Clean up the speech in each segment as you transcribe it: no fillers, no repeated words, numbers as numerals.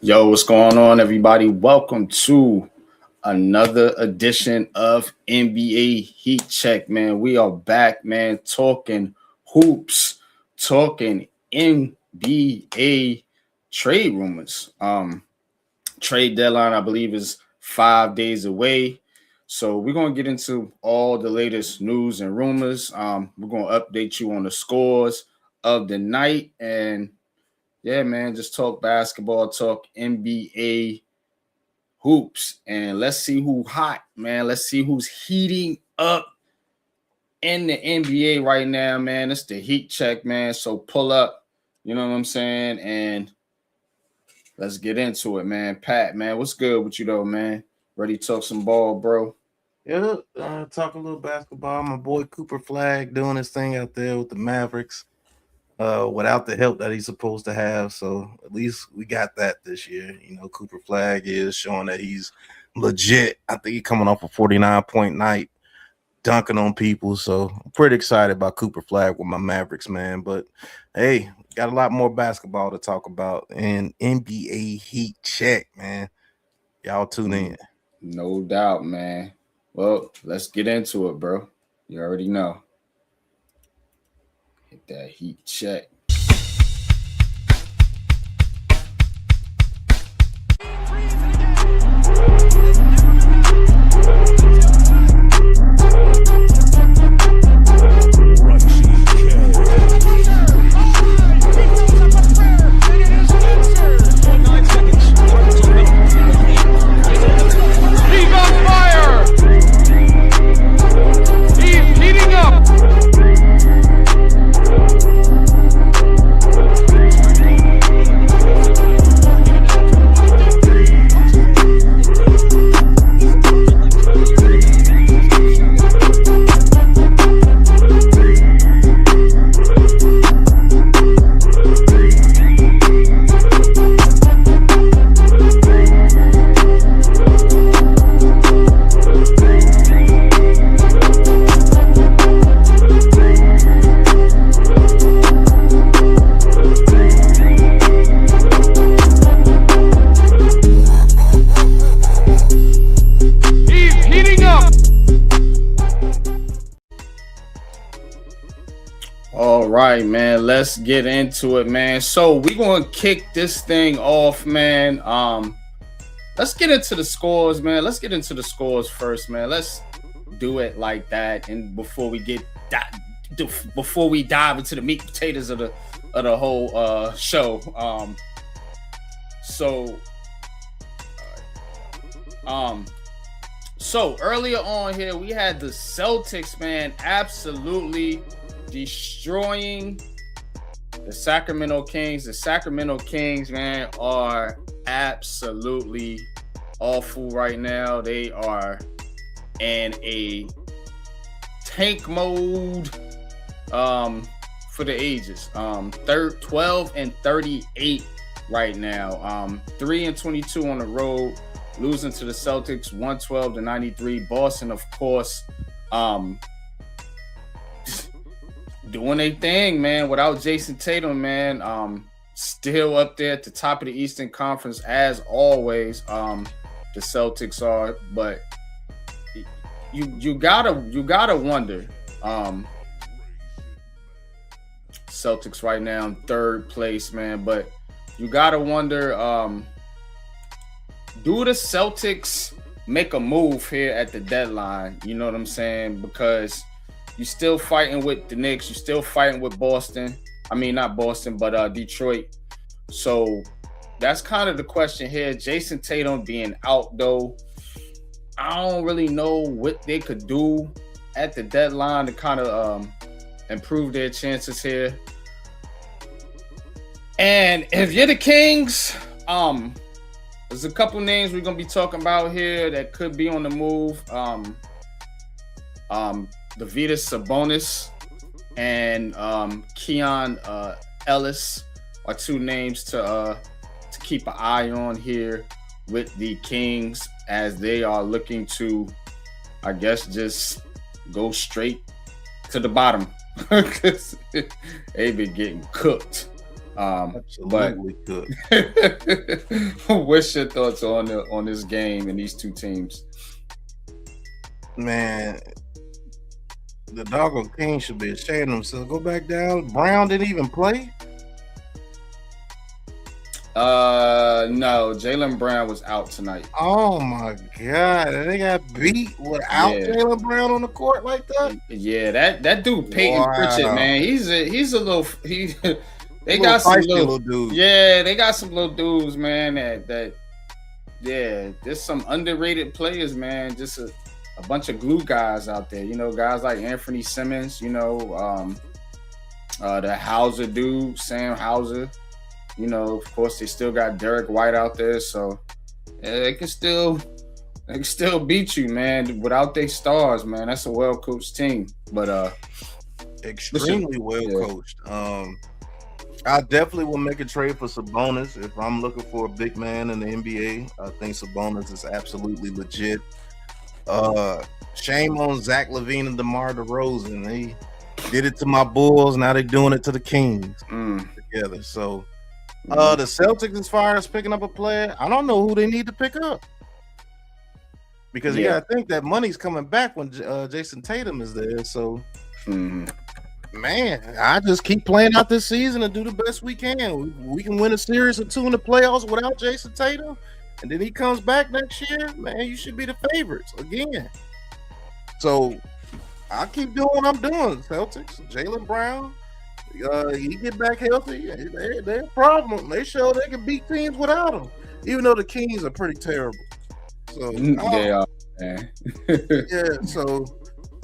Yo, what's going on, everybody? Welcome to another edition of NBA Heat Check, man. We are back, man, talking hoops, talking NBA trade rumors. Trade deadline, I believe, is 5 days away. So we're gonna get into all the latest news and rumors. We're gonna update you on the scores of the night and yeah, man, just talk basketball, talk NBA hoops, and let's see who's hot, man. Let's see who's heating up in the NBA right now, man. It's the Heat Check, man. So pull up, you know what I'm saying? And let's get into it, man. Pat, man, what's good with you though, man? Ready to talk some ball, bro? Yeah, talk a little basketball. My boy Cooper Flag doing his thing out there with the Mavericks. Without the help that he's supposed to have. So at least we got that this year. You know, Cooper Flag is showing that he's legit. I think he's coming off a 49-point night, dunking on people. So I'm pretty excited about Cooper Flag with my Mavericks, man. But hey, got a lot more basketball to talk about and NBA Heat Check, man. Y'all tune in. No doubt, man. Well, let's get into it, bro. You already know. Hit that Heat Check. All right, man. Let's get into it, man. So we're gonna kick this thing off, man. Let's get into the scores, man. Let's get into the scores first, man. Let's do it like that. And before we dive into the meat and potatoes of the whole show. So earlier on here, we had the Celtics, man, absolutely destroying the Sacramento Kings. The Sacramento Kings, man, are absolutely awful right now. They are in a tank mode for the ages. 12 and 38 right now. 3-22 on the road, losing to the Celtics 112-93. Boston, of course, doing a thing, man, without Jason Tatum, man. Still up there at the top of the Eastern Conference as always. The Celtics are, but you gotta wonder. Celtics right now in third place, man, but you gotta wonder, do the Celtics make a move here at the deadline? You know what I'm saying? Because you're still fighting with the Knicks. You're still fighting with Boston. I mean, not Boston, but Detroit. So that's kind of the question here. Jason Tatum being out, though, I don't really know what they could do at the deadline to kind of improve their chances here. And if you're the Kings, there's a couple names we're going to be talking about here that could be on the move. Dovidas Sabonis and Keon Ellis are two names to keep an eye on here with the Kings as they are looking to, I guess, just go straight to the bottom because they've been getting cooked Absolutely but could. what's your thoughts on this game and these two teams? Man, the doggone Kings should be ashamed of themselves. Go back down. Brown didn't even play. No, Jaylen Brown was out tonight. Oh my God, and they got beat without Jaylen Brown on the court like that. Yeah, that dude Peyton Pritchard, man, he's a little they got some little dudes. Yeah, they got some little dudes, man. There's some underrated players, man. Just a bunch of glue guys out there. You know, guys like Anthony Simmons. You know, the Hauser dude, Sam Hauser. You know, of course, they still got Derek White out there, so they can still beat you, man. Without their stars, man, that's a well-coached team. But extremely well-coached. I definitely will make a trade for Sabonis if I'm looking for a big man in the NBA. I think Sabonis is absolutely legit. Shame on Zach LaVine and DeMar DeRozan. They did it to my Bulls. Now they're doing it to the Kings together. So. The Celtics, as far as picking up a player, I don't know who they need to pick up because you gotta think that money's coming back when Jason Tatum is there. So, man, I just keep playing out this season and do the best we can. We can win a series or two in the playoffs without Jason Tatum, and then he comes back next year. Man, you should be the favorites again. So, I keep doing what I'm doing. Celtics, Jaylen Brown. He get back healthy. They're a problem. They show they can beat teams without him, even though the Kings are pretty terrible. So they are, man. Yeah. So,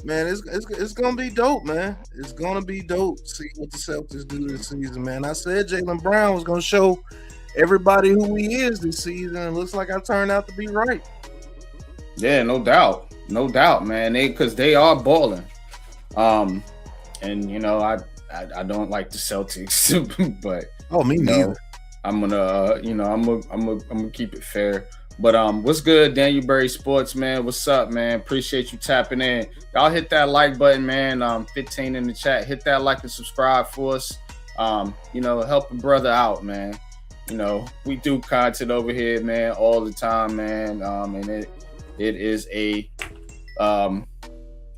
man, it's gonna be dope, man. It's gonna be dope. See what the Celtics do this season, man. I said Jaylen Brown was gonna show everybody who he is this season, and it looks like I turned out to be right. Yeah, no doubt, man. Because they are balling. And you know, I don't like the Celtics, but me neither. I'm gonna keep it fair. But what's good, Daniel Berry Sports, man? What's up, man? Appreciate you tapping in. Y'all hit that like button, man. 15 in the chat. Hit that like and subscribe for us. You know, help a brother out, man. You know, we do content over here, man, all the time, man. And it is a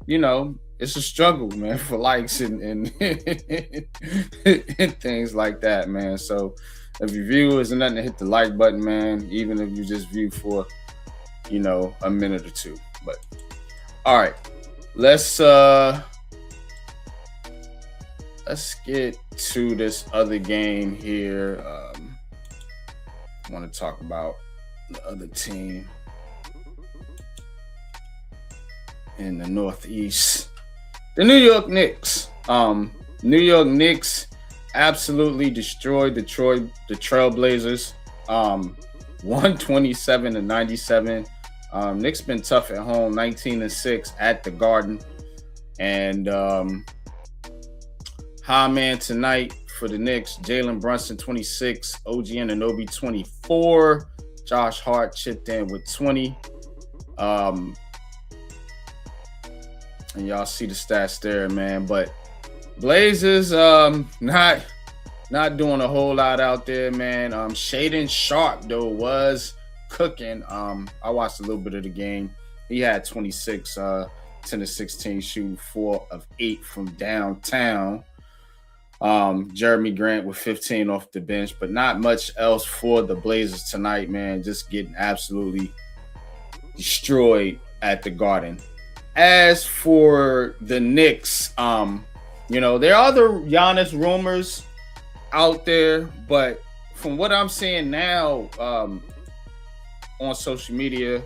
you know, it's a struggle, man, for likes and things like that, man. So if you view, isn't nothing to hit the like button, man, even if you just view for, you know, a minute or two. But all right, let's get to this other game here. I want to talk about the other team in the Northeast. The New York Knicks. New York Knicks absolutely destroyed the Trailblazers. 127-97. Knicks been tough at home, 19-6 at the Garden. And high man tonight for the Knicks, Jalen Brunson 26, OG Anunoby 24, Josh Hart chipped in with 20. And y'all see the stats there, man. But Blazers not doing a whole lot out there, man. Shaedon Sharpe, though, was cooking. I watched a little bit of the game. He had 26, 10-16, shooting 4 of 8 from downtown. Jeremy Grant with 15 off the bench, but not much else for the Blazers tonight, man. Just getting absolutely destroyed at the Garden. As for the Knicks, you know, there are other Giannis rumors out there, but from what I'm seeing now on social media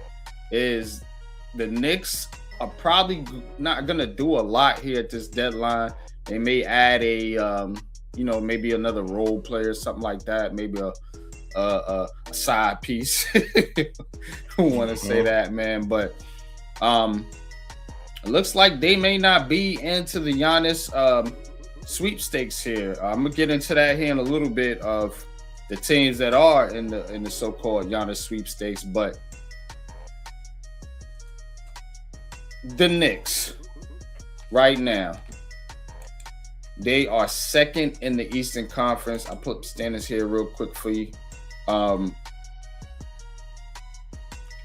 is the Knicks are probably not going to do a lot here at this deadline. They may add a, you know, maybe another role player, something like that, maybe a side piece. Who want to say that, man? But it looks like they may not be into the Giannis sweepstakes here. I'm gonna get into that here in a little bit of the teams that are in the so-called Giannis sweepstakes, but the Knicks right now They are second in the Eastern Conference. I put standings here real quick for you.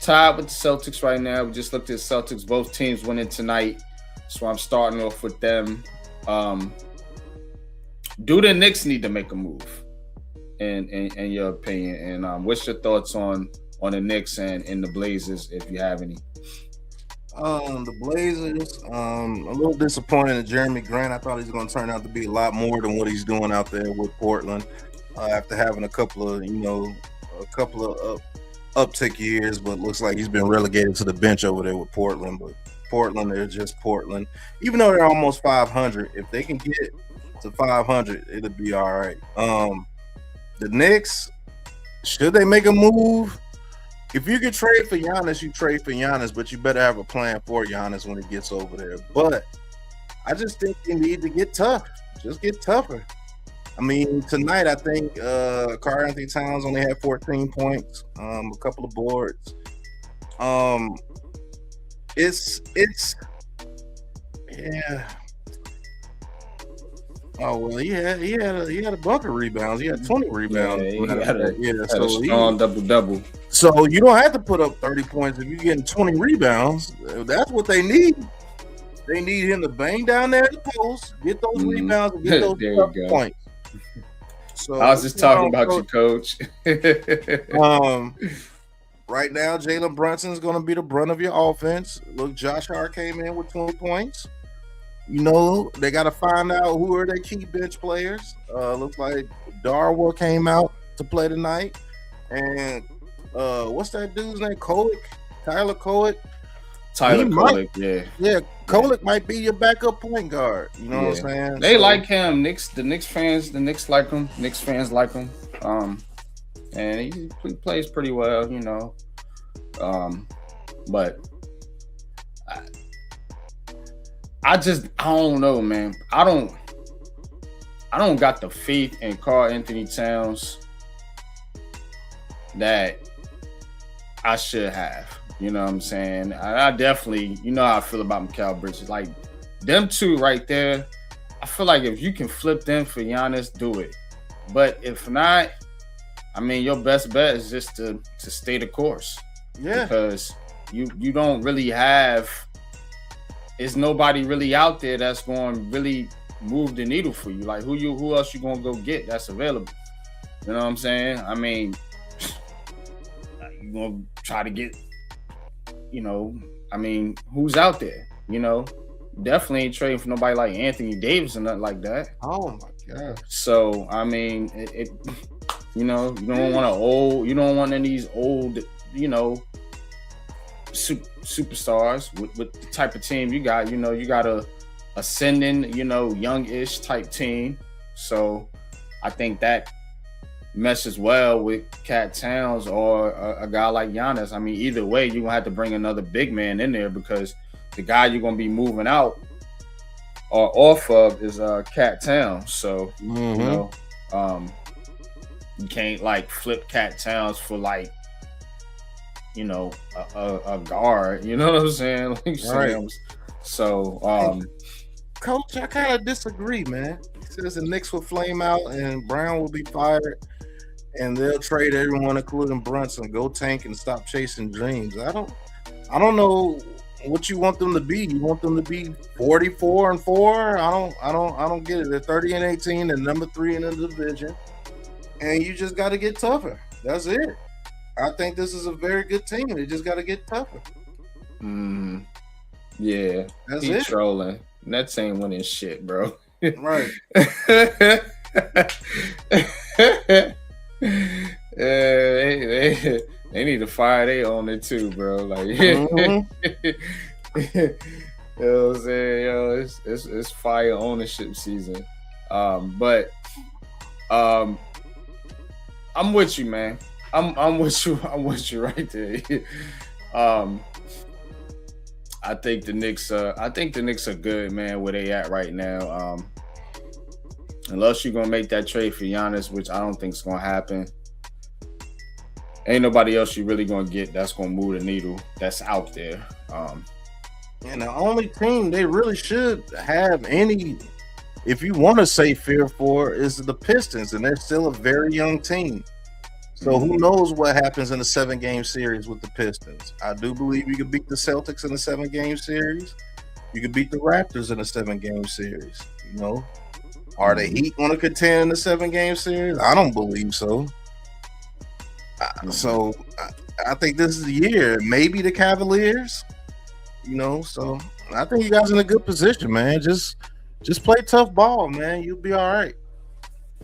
Tied with the Celtics right now. We just looked at the Celtics. Both teams winning tonight. So I'm starting off with them. Do the Knicks need to make a move? In your opinion? And what's your thoughts on the Knicks and the Blazers, if you have any? The Blazers, a little disappointed in Jeremy Grant. I thought he's going to turn out to be a lot more than what he's doing out there with Portland. After having a couple of uptick years, but looks like he's been relegated to the bench over there with Portland. But Portland, they're just Portland. Even though they're almost 500, if they can get to 500, it'll be all right. The Knicks, should they make a move? If you could trade for Giannis, you trade for Giannis, but you better have a plan for Giannis when he gets over there. But I just think you need to get tough. Just get tougher. I mean, tonight I think Karl-Anthony Towns only had 14 points, a couple of boards. Yeah. Oh well, he had a bucket of rebounds. He had 20 rebounds. He had a strong double. So you don't have to put up 30 points if you're getting 20 rebounds. That's what they need. They need him to bang down there at the post, get those rebounds, and get those points. So I was just talking about you, Coach. Right now, Jalen Brunson is going to be the brunt of your offense. Look, Josh Hart came in with 20 points. You know, they got to find out who are their key bench players. Looks like Darwa came out to play tonight. And what's that dude's name? Tyler Kolek. Yeah, Kolek might be your backup point guard. You know what I'm saying? They like him. The Knicks like him. Knicks fans like him. And he plays pretty well, you know. But I don't know, man. I don't got the faith in Karl-Anthony Towns that I should have. You know what I'm saying? I definitely, you know how I feel about Mikal Bridges. Like, them two right there, I feel like if you can flip them for Giannis, do it. But if not, I mean, your best bet is just to stay the course. Yeah. Because you don't really have – there's nobody really out there that's going to really move the needle for you. Like, who else you going to go get that's available? You know what I'm saying? I mean, you're going to try to get – you know, I mean, who's out there? You know, definitely ain't trading for nobody like Anthony Davis or nothing like that. Oh my God! So I mean, it you know, you don't want any of these old, you know, superstars with the type of team you got. You know, you got a ascending, you know, youngish type team. So I think that meshes well with Cat Towns or a guy like Giannis. I mean, either way, you're going to have to bring another big man in there because the guy you're going to be moving out or off of is Cat Towns. So, you know, you can't, like, flip Cat Towns for, like, you know, a guard. You know what I'm saying? Like, right. So, Coach, I kind of disagree, man. He says the Knicks will flame out and Brown will be fired. And they'll trade everyone, including Brunson, go tank and stop chasing dreams. I don't know what you want them to be. You want them to be 44-4? I don't get it. They're 30-18 and number 3 in the division, and you just got to get tougher. That's it. I think this is a very good team. They just got to get tougher. Yeah, that's it. Trolling. Nets ain't winning shit, bro. Right. They need to fire their owner too, bro. Like, you know what I'm saying? Yo, it's fire ownership season. But I'm with you, man. I'm with you. I'm with you right there. I think the Knicks are good, man, where they at right now. Unless you're gonna make that trade for Giannis, which I don't think is gonna happen. Ain't nobody else you really gonna get that's gonna move the needle that's out there. And the only team they really should have any if you want to say fear for, is the Pistons, and they're still a very young team. So who knows what happens in a 7-game series with the Pistons? I do believe you could beat the Celtics in a 7-game series. You could beat the Raptors in a 7-game series. You know, are the Heat going to contend in a 7-game series? I don't believe so. So I think this is the year. Maybe the Cavaliers. You know, so I think you guys in a good position, man. Just play tough ball, man. You'll be all right.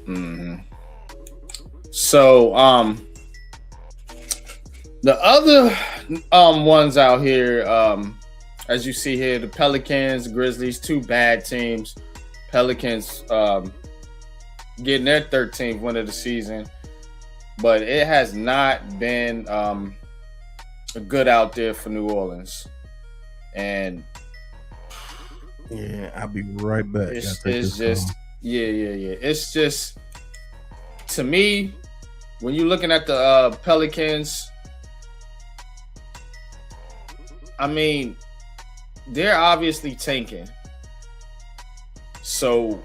Mm-hmm. So, the other ones out here, as you see here, the Pelicans, Grizzlies, 2 bad teams. Pelicans getting their 13th win of the season, but it has not been good out there for New Orleans. And yeah, I'll be right back. It's just It's just, to me, when you're looking at the Pelicans, I mean, they're obviously tanking. So,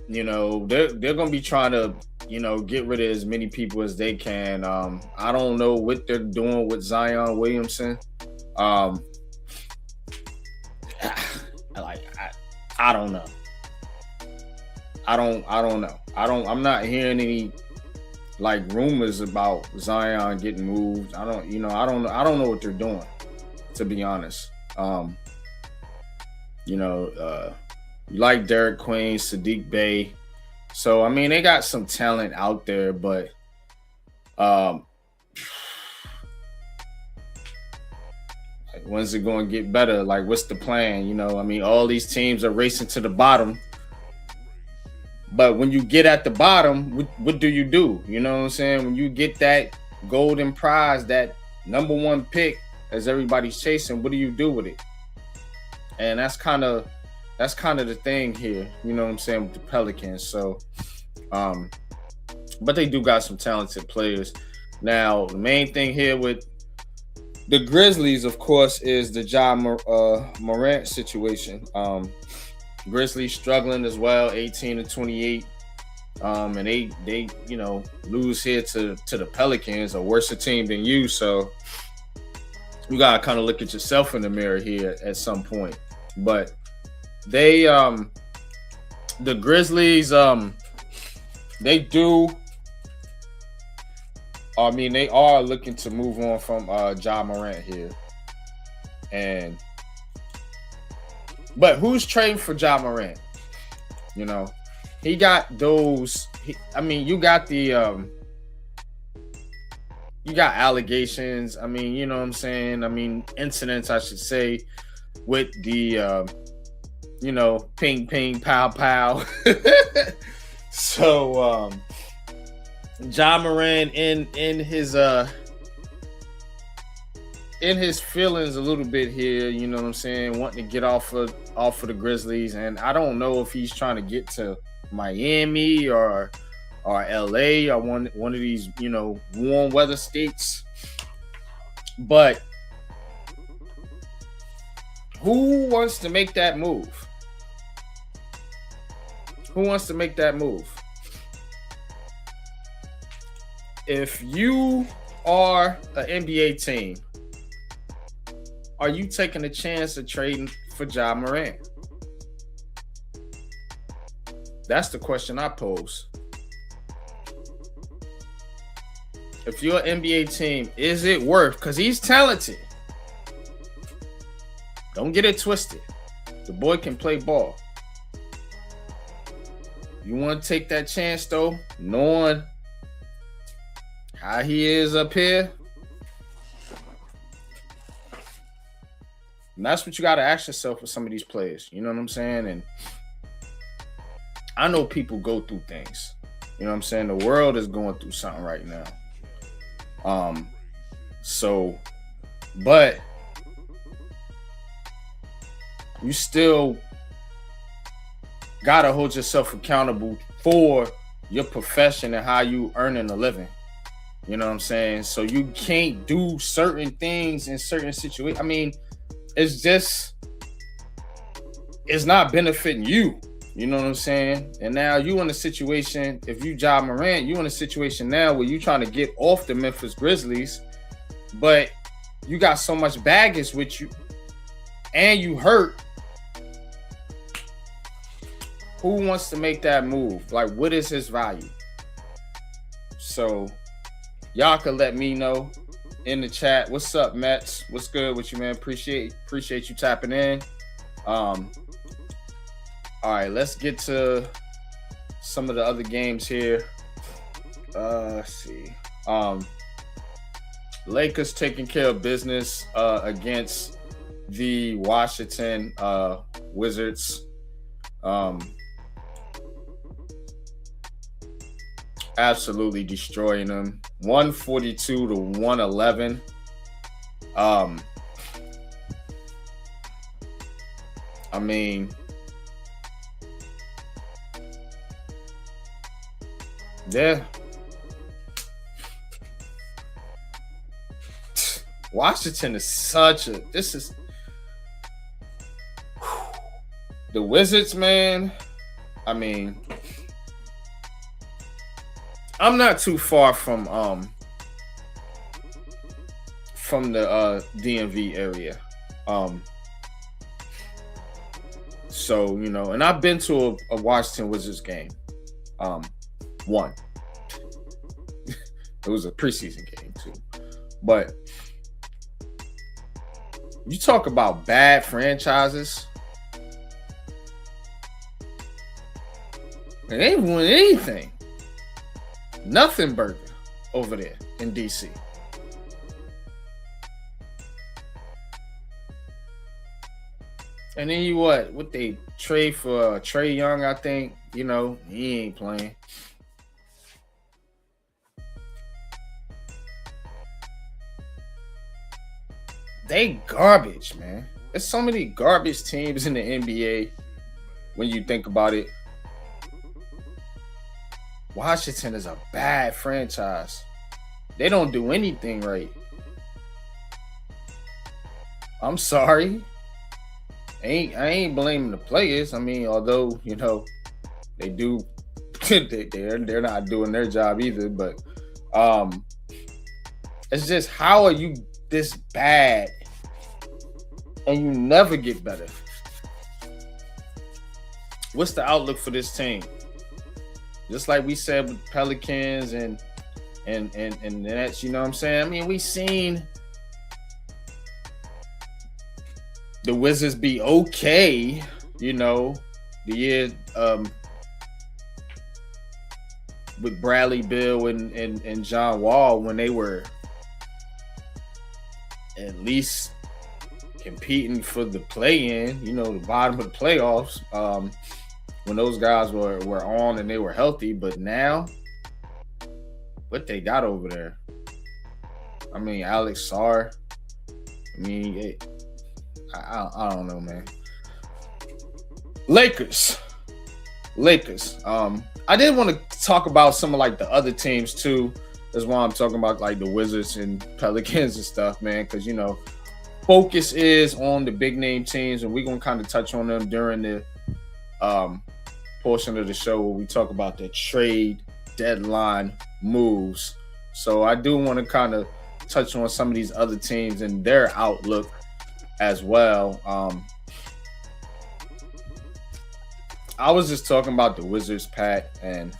you know, they're going to be trying to, you know, get rid of as many people as they can. I don't know what they're doing with Zion Williamson. I don't know. I don't know. I'm not hearing any like rumors about Zion getting moved. I don't know what they're doing, to be honest. You like Derek Queen, Sadiq Bey. So I mean, they got some talent out there, but when's it going to get better? Like, what's the plan? You know, I mean, all these teams are racing to the bottom. But when you get at the bottom, what do? You know what I'm saying? When you get that golden prize, that number 1 pick, as everybody's chasing, what do you do with it? And that's kind of the thing here, you know what I'm saying, with the Pelicans. So, but they do got some talented players. Now, the main thing here with the Grizzlies, of course, is the Ja Morant situation. Grizzlies struggling as well, 18-28. And they you know, lose here to the Pelicans, a worse team than you. So you gotta kind of look at yourself in the mirror here at some point. But they the Grizzlies, they are looking to move on from Ja Morant here. But who's trading for Ja Morant? You know, he got those. You got the you got allegations. I mean, you know what I'm saying? I mean, incidents, I should say, with the you know, ping, ping, pow, pow. So, Ja Morant in his feelings a little bit here, you know what I'm saying, wanting to get off of the Grizzlies, and I don't know if he's trying to get to Miami or LA or one of these, you know, warm weather states. But who wants to make that move? Who wants to make that move? If you are an NBA team, are you taking a chance of trading for Ja Morant? That's the question I pose. If you're an NBA team, is it worth? Because he's talented. Don't get it twisted. The boy can play ball. You want to take that chance, though, knowing how he is up here? And that's what you got to ask yourself with some of these players. You know what I'm saying? And I know people go through things. You know what I'm saying? The world is going through something right now. But you still gotta hold yourself accountable for your profession and how you earning a living. You know what I'm saying? So you can't do certain things in certain situations. I mean, it's not benefiting you. You know what I'm saying? And now you in a situation, if you Ja Morant, you in a situation now where you trying to get off the Memphis Grizzlies, but you got so much baggage with you and you hurt. Who wants to make that move? Like, what is his value? So y'all can let me know in the chat. What's up, Mets? What's good with you, man? Appreciate you tapping in. All right, let's get to some of the other games here. Let's see. Lakers taking care of business against the Washington Wizards. Absolutely destroying them. 142 to 111. I mean, yeah. Washington is the Wizards, man. I mean, I'm not too far from the DMV area. So, you know, and I've been to a Washington Wizards game. One. It was a preseason game too. But you talk about bad franchises. They ain't won anything. Nothing burger over there in DC. And then you what they trade for Trae Young, I think. You know, he ain't playing. They garbage, man. There's so many garbage teams in the NBA when you think about it. Washington is a bad franchise. They don't do anything right. I'm sorry. I ain't blaming the players. I mean, although, you know, they do they're not doing their job either, but it's just, how are you this bad and you never get better? What's the outlook for this team? Just like we said with Pelicans and Nets, you know what I'm saying? I mean, we seen the Wizards be okay, you know, the year with Bradley Beal and John Wall, when they were at least competing for the play-in, you know, the bottom of the playoffs, when those guys were on and they were healthy. But now, what they got over there? I mean, Alex Sarr. I mean, I don't know, man. Lakers. I did want to talk about some of like the other teams too. That's why I'm talking about like the Wizards and Pelicans and stuff, man. Because, you know, focus is on the big name teams, and we're gonna kind of touch on them during the portion of the show where we talk about the trade deadline moves. So I do want to kind of touch on some of these other teams and their outlook as well. I was just talking about the Wizards, Pat, and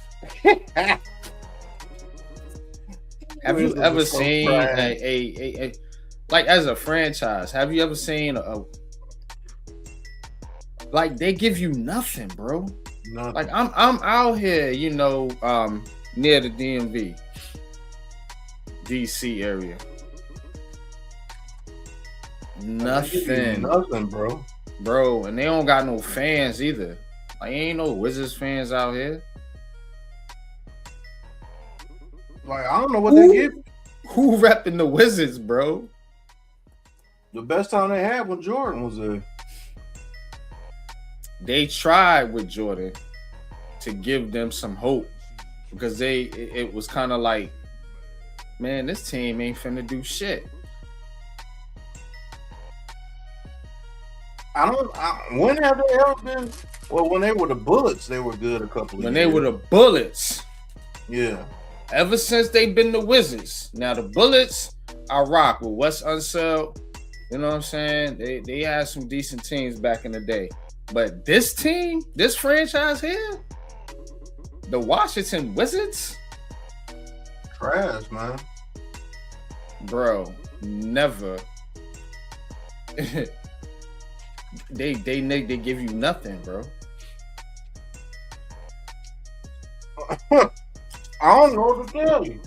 have you ever seen a like, as a franchise, have you ever seen like, they give you nothing, bro? Nothing. Like, I'm out here, you know, near the DMV, DC area. Nothing, bro. And they don't got no fans either. Like, ain't no Wizards fans out here. Like, I don't know what they give. Who repping the Wizards, bro? The best time they had when Jordan was there. They tried with Jordan to give them some hope, because it was kind of like, man, this team ain't finna do shit. When have they ever been? Well, when they were the Bullets, they were good a couple of When years. they were the Bullets. Yeah. Ever since they've been the Wizards. Now the Bullets, I rock with Wes Unseld. You know what I'm saying? They had some decent teams back in the day. But this team, this franchise here, the Washington Wizards, Trash, man. bro, never. they give you nothing, bro. I don't know what to tell you.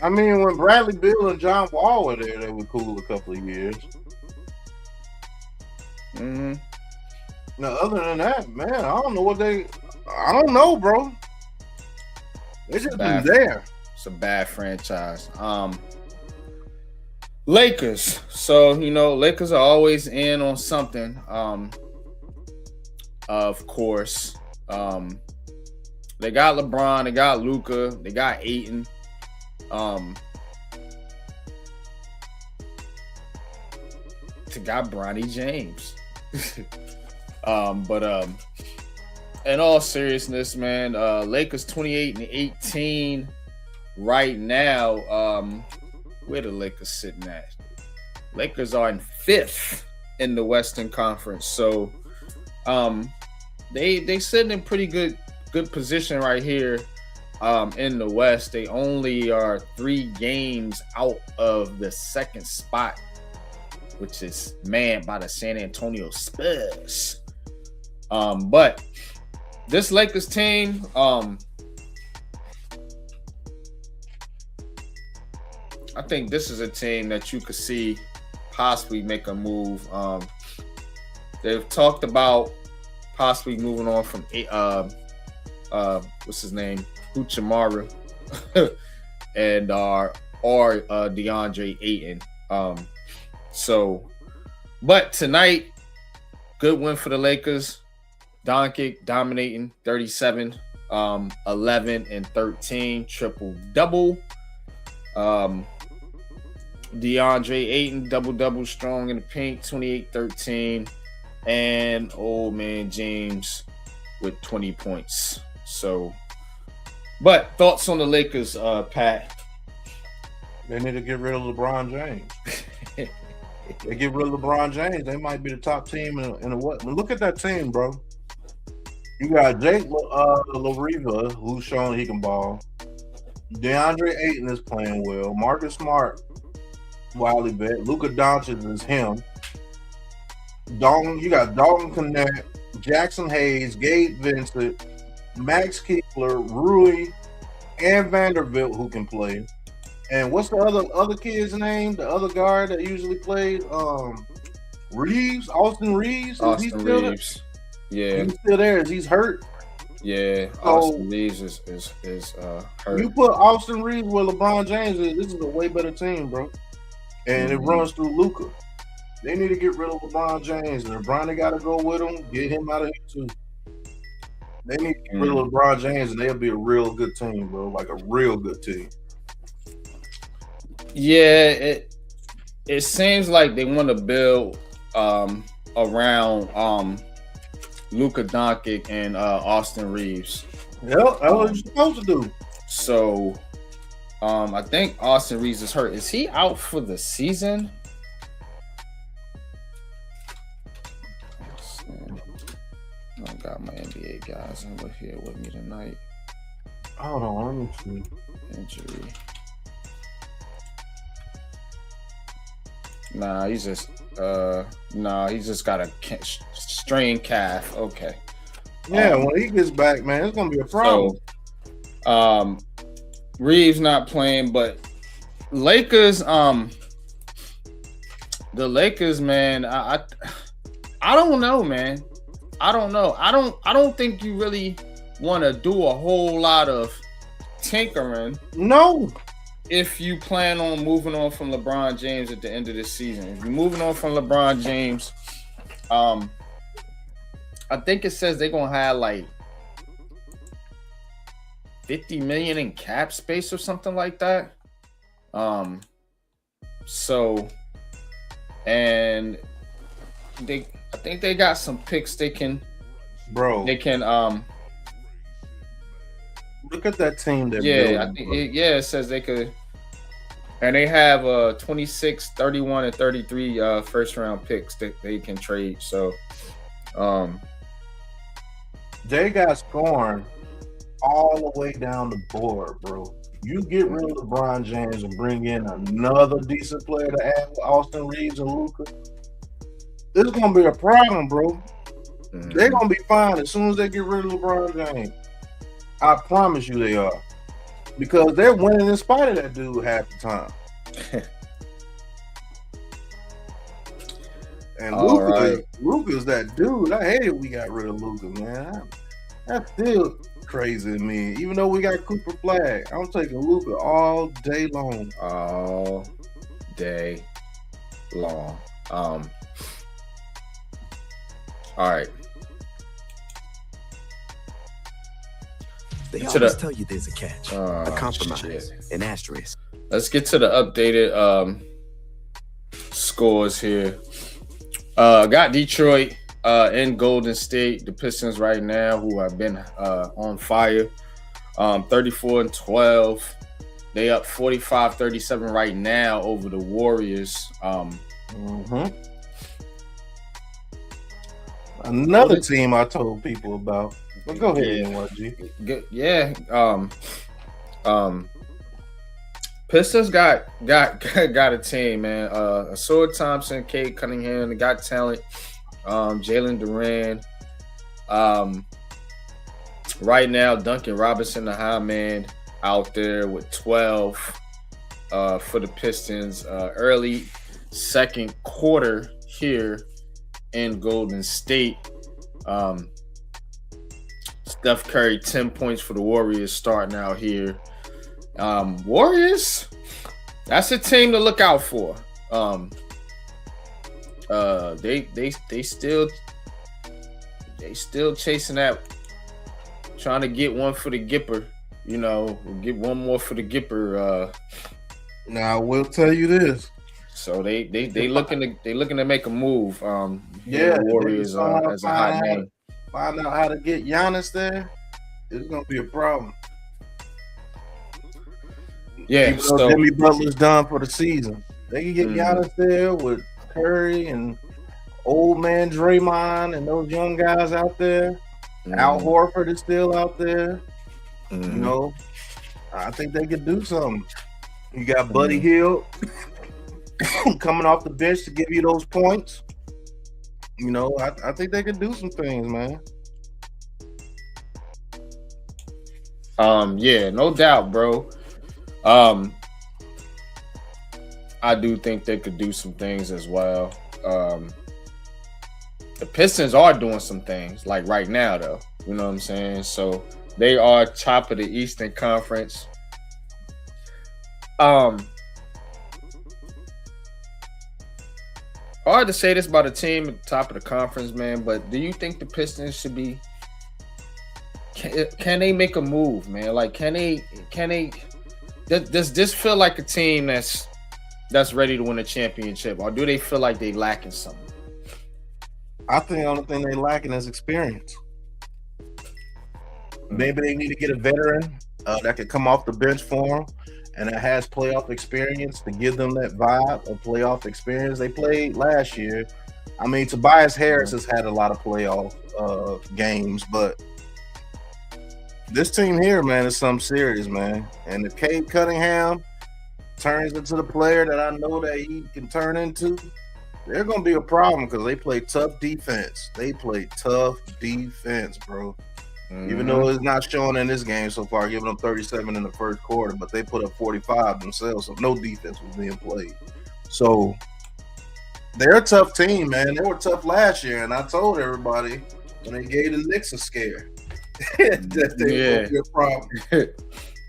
I mean, when Bradley Beal and John Wall were there, they were cool a couple of years. Mm-hmm. Now, other than that, man, I don't know what they. I don't know, bro. They just been there. It's a bad franchise. Lakers. So, Lakers are always in on something. Of course. They got LeBron, they got Luka, they got Ayton. They got Bronny James. But in all seriousness, man, Lakers 28-18 right now. Where the Lakers sitting at? Lakers are in 5th in the Western Conference. So they sitting in pretty good position right here in the West. They only are 3 games out of the second spot, which is manned by the San Antonio Spurs. But this Lakers team, I think this is a team that you could see possibly make a move. They've talked about possibly moving on from what's his name, Uchimara, and or DeAndre Ayton. But tonight, good win for the Lakers. Doncic dominating 37, 11 and 13, triple double. DeAndre Ayton double strong in the paint, 28-13, and old man James with 20 points. So, but thoughts on the Lakers, Pat? They need to get rid of LeBron James. They get rid of LeBron James, they might be the top team in the what? Look at that team, bro. You got Jake LaRiva, who's showing he can ball. DeAndre Ayton is playing well. Marcus Smart, Wiley bet. Luka Doncic is him. You got Dalton Connect, Jackson Hayes, Gabe Vincent, Max Keeler, Rui, and Vanderbilt who can play. And what's the other kid's name? The other guard that usually played? Reeves, Austin Reeves. Austin Reeves. Yeah, he's still there. Is he's hurt? Yeah, Austin Reeves is hurt. You put Austin Reeves where LeBron James is. This is a way better team, bro. And it runs through Luka. They need to get rid of LeBron James, and if Bronny got to go with him, get him out of here too. They need to get rid of LeBron James, and they'll be a real good team, bro. Like a real good team. Yeah, it seems like they want to build around Luka Doncic and Austin Reeves. Yeah, that's what you're supposed to do. So, I think Austin Reeves is hurt. Is he out for the season? I got my NBA guys over here with me tonight. Hold on, let me see. Injury. Nah, he's just got a strained calf. Okay. Yeah, when he gets back, man, it's gonna be a problem. So, Reeves not playing, but Lakers, the Lakers, man, I don't know, man. I don't know. I don't think you really want to do a whole lot of tinkering. No. If you plan on moving on from LeBron James at the end of this season. If you're moving on from LeBron James, I think it says they're gonna have like $50 million in cap space or something like that. So, and I think they got some picks they can Bro, look at that team they're building. I think it says they could, and they have 26, 31, and 33 first round picks that they can trade. So they got scoring all the way down the board, bro. You get rid of LeBron James and bring in another decent player to add with Austin Reeves and Luka. This is gonna be a problem, bro. They're gonna be fine as soon as they get rid of LeBron James. I promise you they are. Because they're winning in spite of that dude half the time. And Luka's that dude. I hate it we got rid of Luka, man. That's still crazy to me. Even though we got Cooper Flag, I'm taking Luka all day long. All day long. All right. They always tell you there's a catch, a compromise, an asterisk. Let's get to the updated scores here. Got Detroit in Golden State, the Pistons right now, who have been on fire. 34-12. They up 45-37 right now over the Warriors. Another team I told people about. But go ahead, NYG. Yeah. Pistons got a team, man. Asura Thompson, Cade Cunningham, they got talent. Jalen Duran. Right now, Duncan Robinson, the high man, out there with 12 for the Pistons. Early second quarter here in Golden State. Steph Curry, 10 points for the Warriors starting out here. Warriors, that's a team to look out for. They still chasing that, trying to get one for the Gipper. You know, get one more for the Gipper. Now I will tell you this. So they looking to make a move. The Warriors as a hot name. Find out how to get Giannis there. It's gonna be a problem. Yeah, so Jimmy Butler's done for the season. They can get Giannis there with Curry and old man Draymond and those young guys out there. Al Horford is still out there. You know, I think they could do something. You got Buddy Hield coming off the bench to give you those points. You know, I think they could do some things, man. Yeah, no doubt, bro. I do think they could do some things as well. The Pistons are doing some things, like right now, though. You know what I'm saying? So they are top of the Eastern Conference. Hard to say this about a team at the top of the conference, man, but do you think the Pistons should be can they make a move, man? Like can they does this feel like a team that's ready to win a championship, or do they feel like they lacking something? I think the only thing they lacking is experience. Maybe they need to get a veteran that could come off the bench for them and that has playoff experience to give them that vibe of playoff experience. They played last year. I mean, Tobias Harris has had a lot of playoff games, but this team here, man, is something serious, man. And if Cade Cunningham turns into the player that I know that he can turn into, they're going to be a problem because they play tough defense. They play tough defense, bro. Even though it's not showing in this game so far, giving them 37 in the first quarter, but they put up 45 themselves, so no defense was being played. So they're a tough team, man. They were tough last year, and I told everybody when they gave the Knicks a scare that they would be a problem.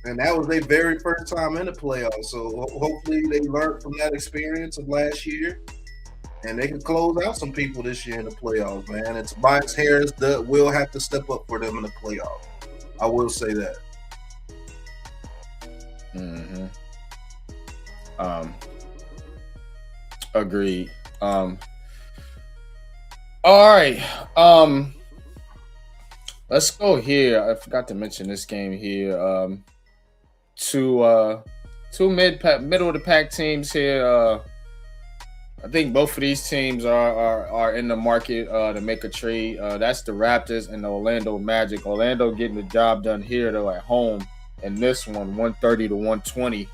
And that was their very first time in the playoffs. So hopefully they learned from that experience of last year. And they can close out some people this year in the playoffs, man. And Tobias Harris will have to step up for them in the playoffs. I will say that. Agreed. All right. Let's go here. I forgot to mention this game here. Two middle of the pack teams here. I think both of these teams are in the market to make a trade. That's the Raptors and the Orlando Magic. Orlando getting the job done here though at home in this one, 130 to 120.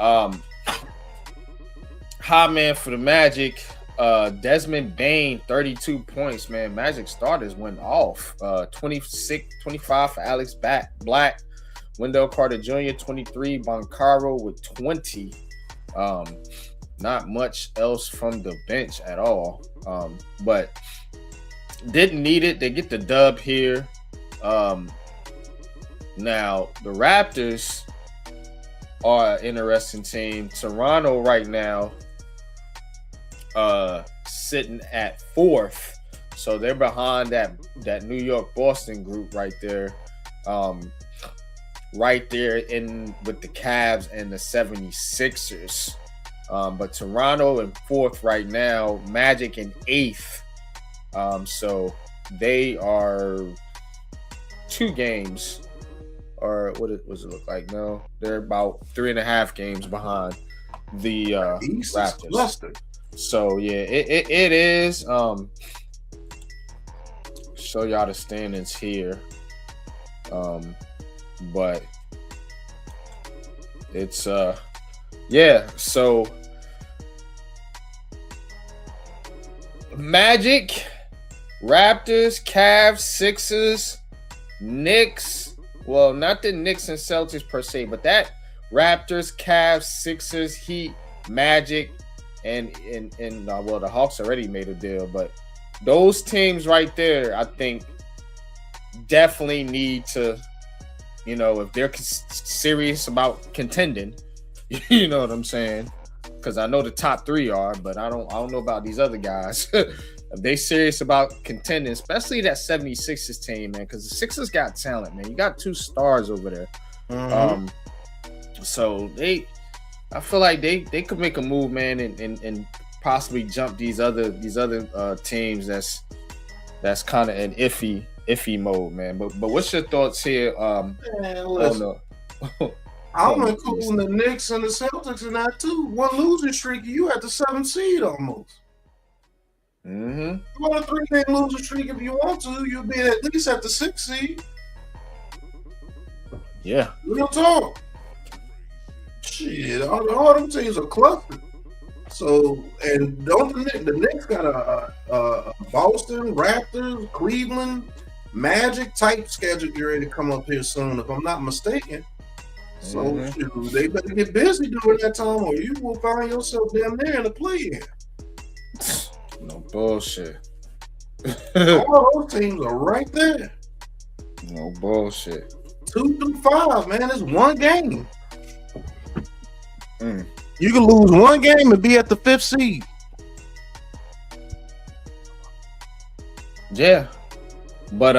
Hot man for the Magic. Desmond Bane, 32 points, man. Magic starters went off. 25 for Alex Black. Wendell Carter Jr., 23. Boncaro with 20. Not much else from the bench at all. But didn't need it. They get the dub here. Now, the Raptors are an interesting team. Toronto right now sitting at 4th, so they're behind that New York Boston group right there, in with the Cavs and the 76ers. But Toronto in 4th right now, Magic in 8th. So they are 2 games, or what does it look like? No, they're about 3.5 games behind the Raptors. So yeah, it is. Show y'all the standings here. But it's yeah, so Magic, Raptors, Cavs, Sixers, Knicks. Well, not the Knicks and Celtics per se, but that Raptors, Cavs, Sixers, Heat, Magic, and well, the Hawks already made a deal, but those teams right there, I think, definitely need to, if they're serious about contending, you know what I'm saying? Because I know the top 3 are, but I don't know about these other guys. If they serious about contending, especially that 76ers team, man, because the Sixers got talent, man. You got 2 stars over there. Mm-hmm. So I feel like they could make a move, man, and possibly jump these other teams that's kind of in iffy mode, man. But what's your thoughts here? Man, listen, I'm including the Knicks and the Celtics in that too. One losing streak, you at the 7th seed almost. Mm-hmm. You want a 3-game losing streak if you want to, you'll be at least at the 6th seed. Yeah. Real talk. Shit, all them teams are clustered. So, and don't the Knicks got a Boston, Raptors, Cleveland, Magic type schedule get ready to come up here soon, if I'm not mistaken. So they better get busy during that time, or you will find yourself down there in the play-in. No bullshit. All those teams are right there. No bullshit. 2 through 5, man. It's 1 game. You can lose 1 game and be at the 5th seed. Yeah, but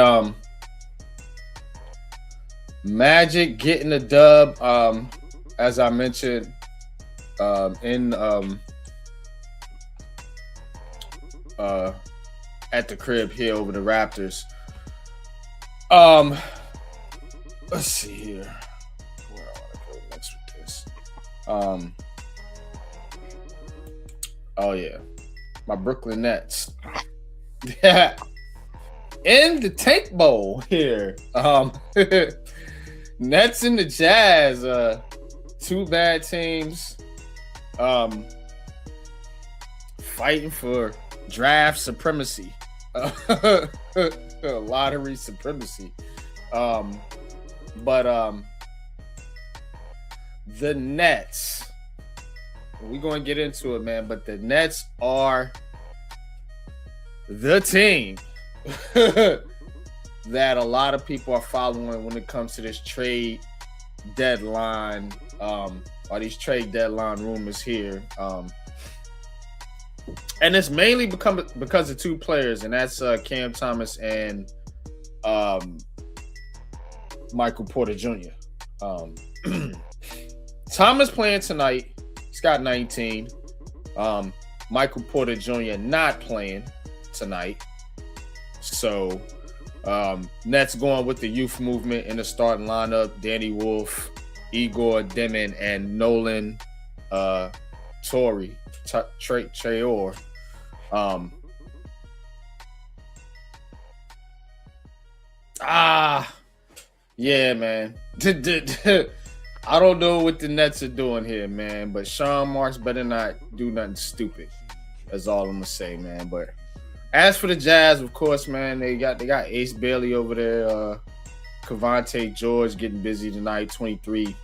Magic getting the dub. As I mentioned, in at the crib here over the Raptors. Let's see here. Where I want to go next with this. Oh yeah, my Brooklyn Nets. Yeah, in the Tank Bowl here. Nets and the Jazz. 2 bad teams. Fighting for draft supremacy. Lottery supremacy. But the Nets, we're going to get into it, man, but the Nets are the team that a lot of people are following when it comes to this trade deadline, or these trade deadline rumors here. And it's mainly because of 2 players, and that's Cam Thomas and Michael Porter Jr. Thomas playing tonight. He's got 19. Michael Porter Jr. not playing tonight. So Nets going with the youth movement in the starting lineup: Danny Wolf, Igor Demon, and Nolan Traore. Yeah, man. I don't know what the Nets are doing here, man, but Sean Marks better not do nothing stupid. That's all I'm gonna say, man. But as for the Jazz, of course, man, they got Ace Bailey over there. Cavante George getting busy tonight, 23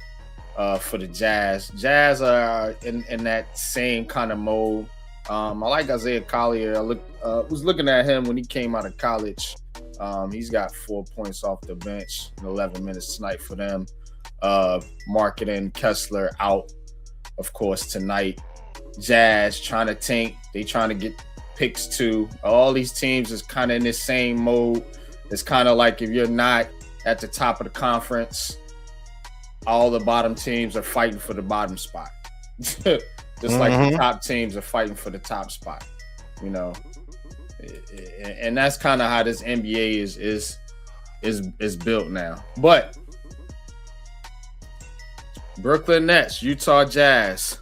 for the Jazz. Jazz are in that same kind of mode. I like Isaiah Collier. I was looking at him when he came out of college. He's got 4 points off the bench in 11 minutes tonight for them. Marketing Kessler out, of course, tonight. Jazz trying to tank. They trying to get picks too. All these teams is kind of in this same mode. It's kind of like if you're not at the top of the conference, all the bottom teams are fighting for the bottom spot. Just like the top teams are fighting for the top spot, you know. And that's kind of how this NBA is built now. But Brooklyn Nets, Utah Jazz.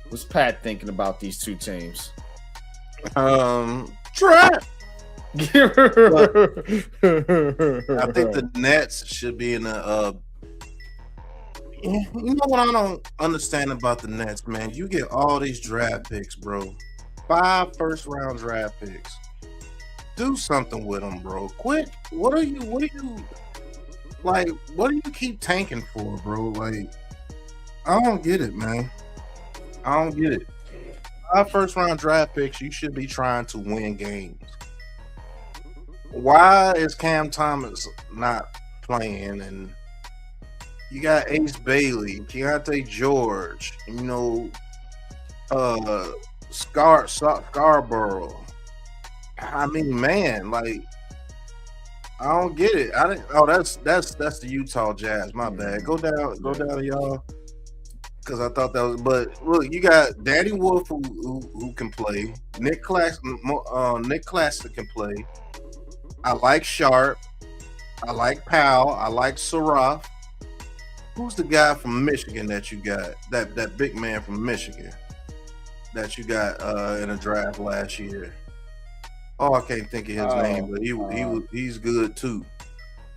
What's Pat thinking about these two teams? Trap. I think the Nets should be in a. You know what I don't understand about the Nets, man? You get all these draft picks, bro. 5 first-round draft picks. Do something with them, bro. Quit. What do you like? What do you keep tanking for, bro? Like, I don't get it, man. I don't get it. 5 first-round draft picks. You should be trying to win games. Why is Cam Thomas not playing? And you got Ace Bailey, Keontae George, you know, Scarborough. I mean, man, like, I don't get it. I didn't. Oh, that's the Utah Jazz. My bad. Go down, y'all. Because I thought that was. But look, you got Danny Wolf who can play. Nick Claxton can play. I like Sharp. I like Powell. I like Saraf. Who's the guy from Michigan that you got? That big man from Michigan that you got in a draft last year. Oh, I can't think of his name, but he's good too.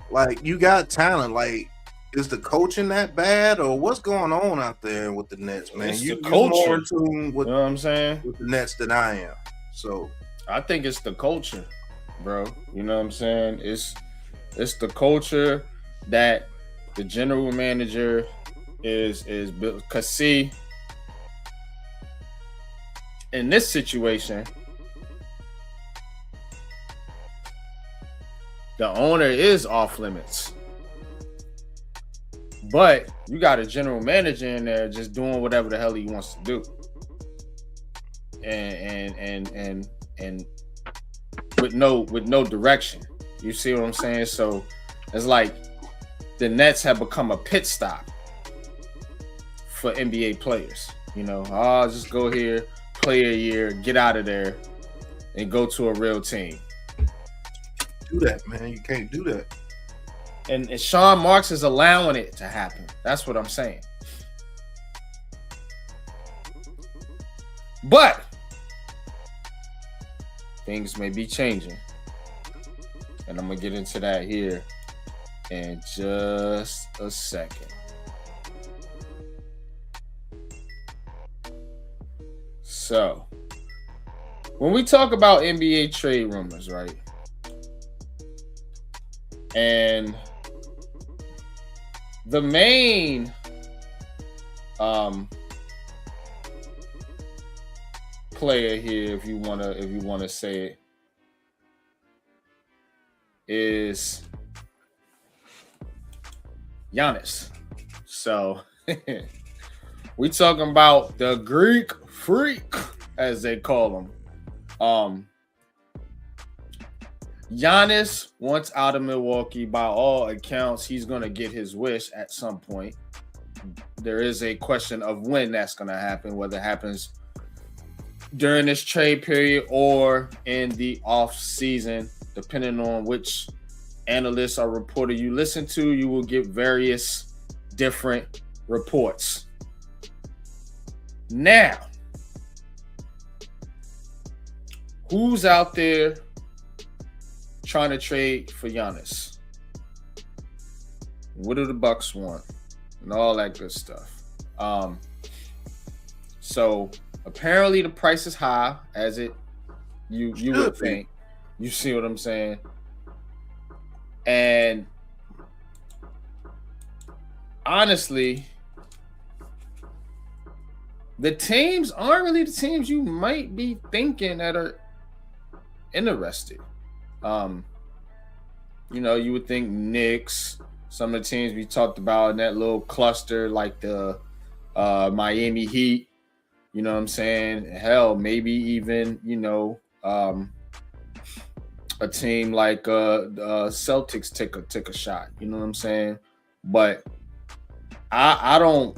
Like, you got talent. Like, is the coaching that bad, or what's going on out there with the Nets, man? You're more in tune with, you know what I'm saying, with the Nets than I am. So I think it's the culture, bro. You know what I'm saying? It's the culture that the general manager is built. Because see, in this situation, the owner is off limits, but you got a general manager in there just doing whatever the hell he wants to do, and with no direction. You see what I'm saying? So it's like the Nets have become a pit stop for NBA players. You know, just go here, play a year, get out of there, and go to a real team. Do that, man. You can't do that. And Sean Marks is allowing it to happen. That's what I'm saying. But things may be changing. And I'm going to get into that here in just a second. So, when we talk about NBA trade rumors, right? And the main player here, if you wanna say it, is Giannis. So we talking about the Greek Freak, as they call him. Giannis wants out of Milwaukee. By all accounts, he's going to get his wish at some point. There is a question of when that's going to happen, whether it happens during this trade period or in the off season, depending on which analyst or reporter you listen to, you will get various different reports. Now, who's out there trying to trade for Giannis? What do the Bucks want? And all that good stuff. So apparently the price is high, as you would think. You see what I'm saying? And honestly, the teams aren't really the teams you might be thinking that are interested. You would think Knicks, some of the teams we talked about in that little cluster, like the Miami Heat, you know what I'm saying? Hell, maybe even, a team like Celtics take a shot, you know what I'm saying? But I don't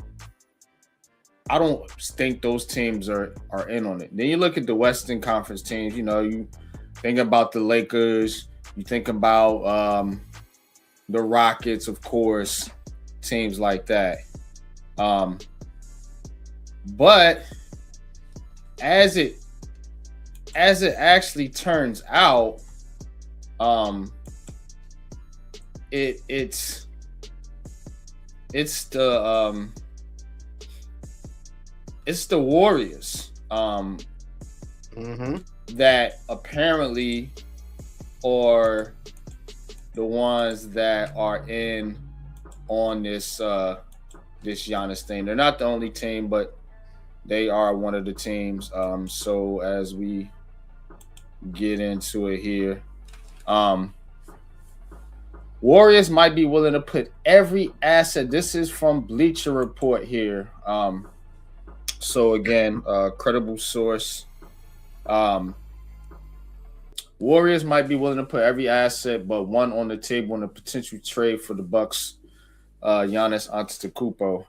think those teams are in on it. Then you look at the Western Conference teams, you think about the Lakers, you think about the Rockets, of course, teams like that. But as it actually turns out, it's the Warriors that apparently are the ones that are in on this Giannis thing. They're not the only team, but they are one of the teams. So as we get into it here, Warriors might be willing to put every asset. This is from Bleacher Report here. So again, credible source. Warriors might be willing to put every asset but one on the table in a potential trade for the Bucks. Giannis Antetokounmpo.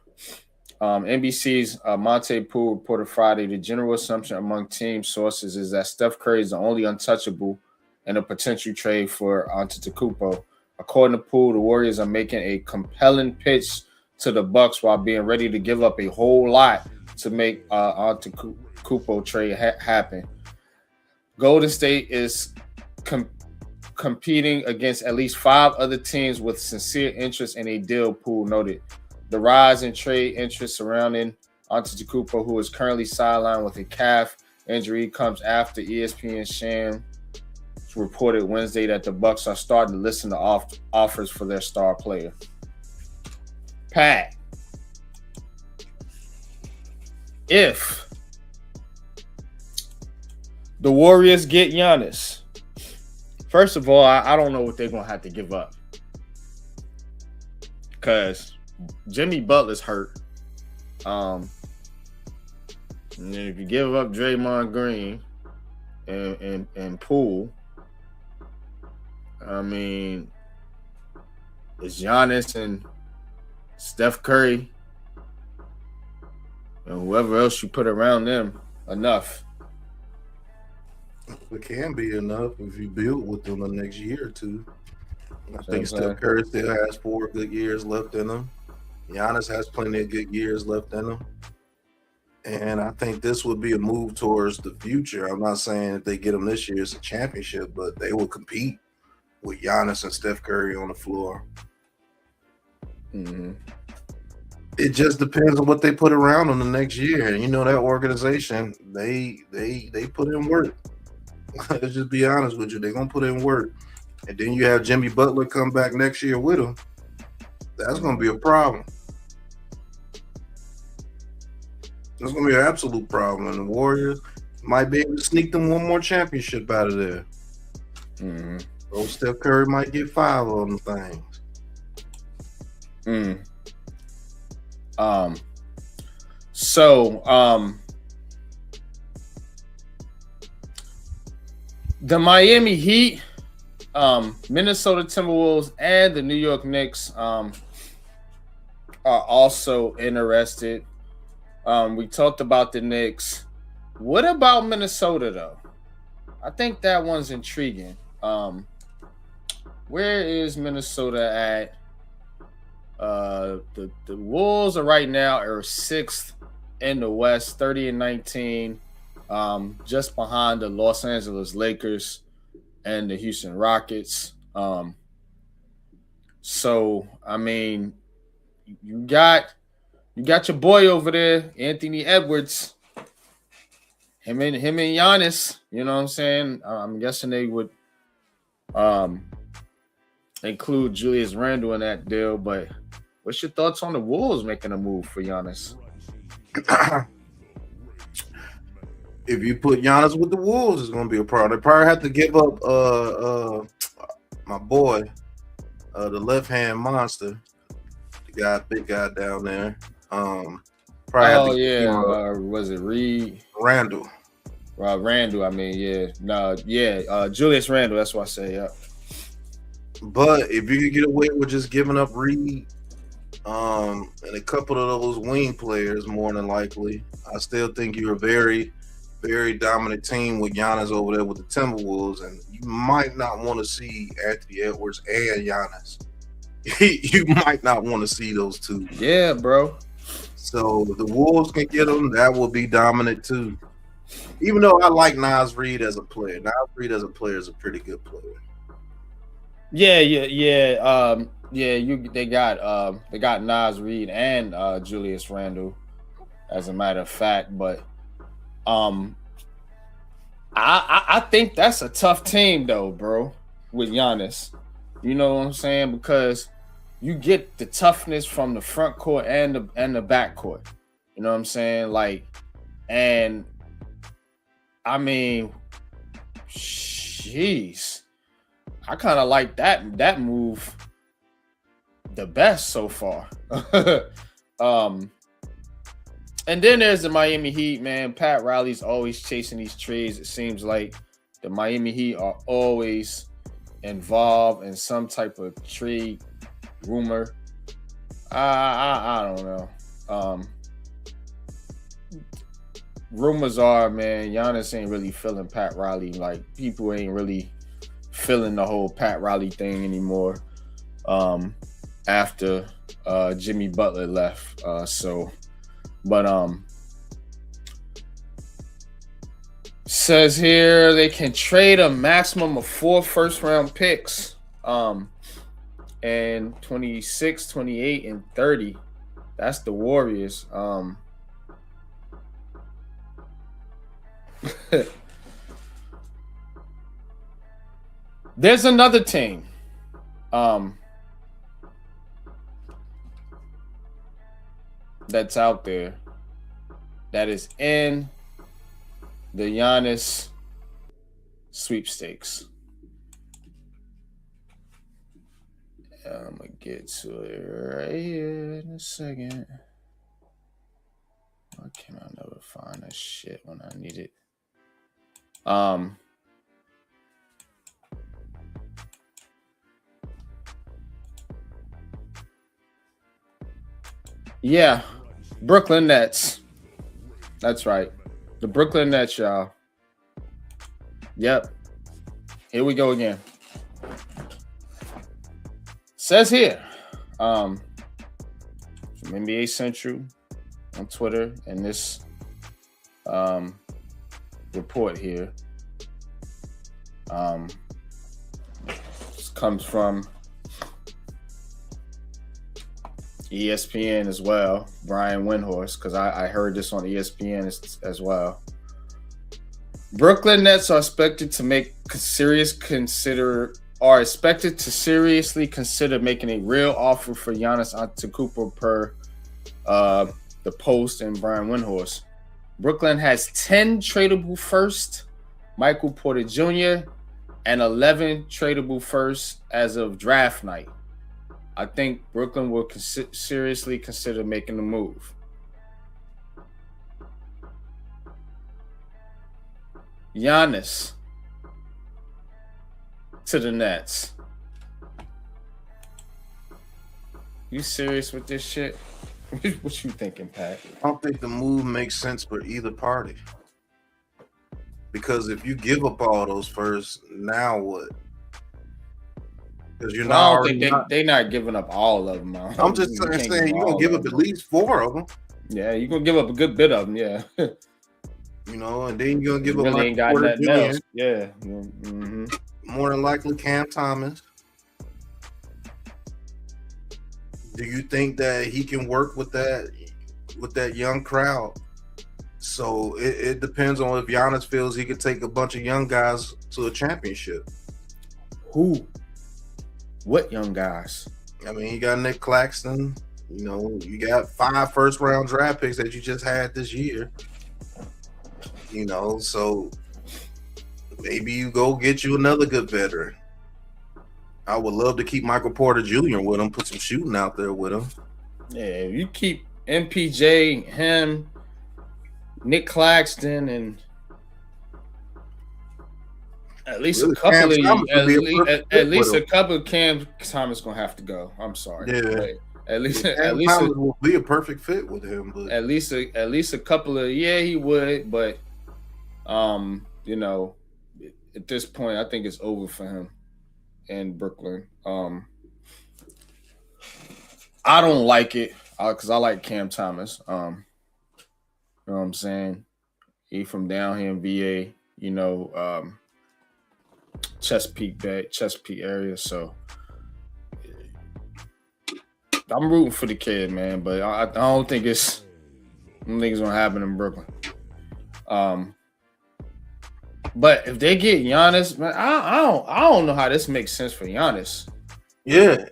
NBC's Monte Poole reported Friday the general assumption among team sources is that Steph Curry is the only untouchable in a potential trade for Antetokounmpo. According to Poole, the Warriors are making a compelling pitch to the Bucks while being ready to give up a whole lot to make Antetokounmpo trade happen. Golden State is competing against at least 5 other teams with sincere interest in a deal, Poole noted. The rise in trade interest surrounding Antetokounmpo, who is currently sidelined with a calf injury, comes after ESPN Shams reported Wednesday that the Bucks are starting to listen to offers for their star player. Pat, if the Warriors get Giannis, first of all, I don't know what they're going to have to give up. Because Jimmy Butler's hurt. And if you give up Draymond Green and Poole, I mean, it's Giannis and Steph Curry and whoever else you put around them enough. It can be enough if you build with them the next year or two. I think Steph Curry still has 4 good years left in him. Giannis has plenty of good years left in him. And I think this would be a move towards the future. I'm not saying if they get them this year, it's a championship, but they will compete with Giannis and Steph Curry on the floor. Mm-hmm. It just depends on what they put around them the next year. And that organization, they put in work. Let's just be honest with you. They're going to put in work. And then you have Jimmy Butler come back next year with him. That's going to be a problem. That's going to be an absolute problem. And the Warriors might be able to sneak them one more championship out of there. Mm-hmm. So Steph Curry might get 5 of them things. The Miami Heat, Minnesota Timberwolves, and the New York Knicks are also interested. We talked about the Knicks. What about Minnesota though? I think that one's intriguing. Where is Minnesota at? The Wolves are right now are 6th in the West, 30-19, just behind the Los Angeles Lakers and the Houston Rockets. So I mean, you got your boy over there, Anthony Edwards. Him and Giannis, you know what I'm saying? I'm guessing they would include Julius Randle in that deal, but what's your thoughts on the Wolves making a move for Giannis? If you put Giannis with the Wolves, it's going to be a problem. They probably have to give up my boy, the left-hand monster, the big guy down there. Was it Reed? Randle. Randle, I mean, Julius Randle, that's what I say, yeah. But if you could get away with just giving up Reed and a couple of those wing players, more than likely, I still think you're a very, very dominant team with Giannis over there with the Timberwolves, and you might not want to see Anthony Edwards and Giannis. You might not want to see those two. Yeah, bro. So if the Wolves can get them, that will be dominant too. Even though I like Naz Reid as a player. Naz Reid as a player is a pretty good player. They got Naz Reid and Julius Randle, as a matter of fact. But I think that's a tough team though, bro, with Giannis. You know what I'm saying? Because you get the toughness from the front court and the back court. You know what I'm saying? And I mean, jeez, I kind of like that move the best so far. And then there's the Miami Heat, man. Pat Riley's always chasing these trades. It seems like the Miami Heat are always involved in some type of trade rumor. I don't know. Rumors are, man, Giannis ain't really feeling Pat Riley. Like, people ain't really feeling the whole Pat Riley thing anymore after Jimmy Butler left. Says here they can trade a maximum of 4 first-round picks and 26, 28, and 30. That's the Warriors. There's another team. That's out there that is in the Giannis sweepstakes. I'm gonna get to it right here in a second. Why can I never find that shit when I need it? Yeah, Brooklyn Nets. That's right. The Brooklyn Nets, y'all. Yep. Here we go again. Says here, from NBA Central on Twitter, and this report here this comes from ESPN as well, Brian Windhorst, because I heard this on ESPN as well. Brooklyn Nets are expected to seriously consider making a real offer for Giannis Antetokounmpo per the Post and Brian Windhorst. Brooklyn has 10 tradable first, Michael Porter Jr., and 11 tradable first as of draft night. I think Brooklyn will seriously consider making the move. Giannis to the Nets. You serious with this shit? What you thinking, Pat? I don't think the move makes sense for either party. Because if you give up all those first, now what? Because you're I not. don't think they're not giving up all of them. I'm just saying you're gonna give up at least 4 of them. Yeah, you're gonna give up a good bit of them. Yeah. You know, and then you're gonna give up really ain't got nothing else. Yeah. Mm-hmm. More than likely Cam Thomas. Do you think that he can work with that young crowd? So it depends on if Giannis feels he could take a bunch of young guys to a championship. Who? What young guys? I mean, you got Nick Claxton. You know, you got 5 first-round draft picks that you just had this year. You know, so maybe you go get you another good veteran. I would love to keep Michael Porter Jr. with him, put some shooting out there with him. Yeah, you keep MPJ, him, Nick Claxton, and at least really, a couple at least a couple of Cam Thomas gonna have to go. I'm sorry. Yeah. At least will be a perfect fit with him. But at least a couple of he would, but you know, at this point, I think it's over for him in Brooklyn. I don't like it because I like Cam Thomas. You know what I'm saying? He from down here in VA, you know, Chesapeake area. So I'm rooting for the kid, man. But I don't think it's gonna happen in Brooklyn. But if they get Giannis, man, I don't know how this makes sense for Giannis. Yeah,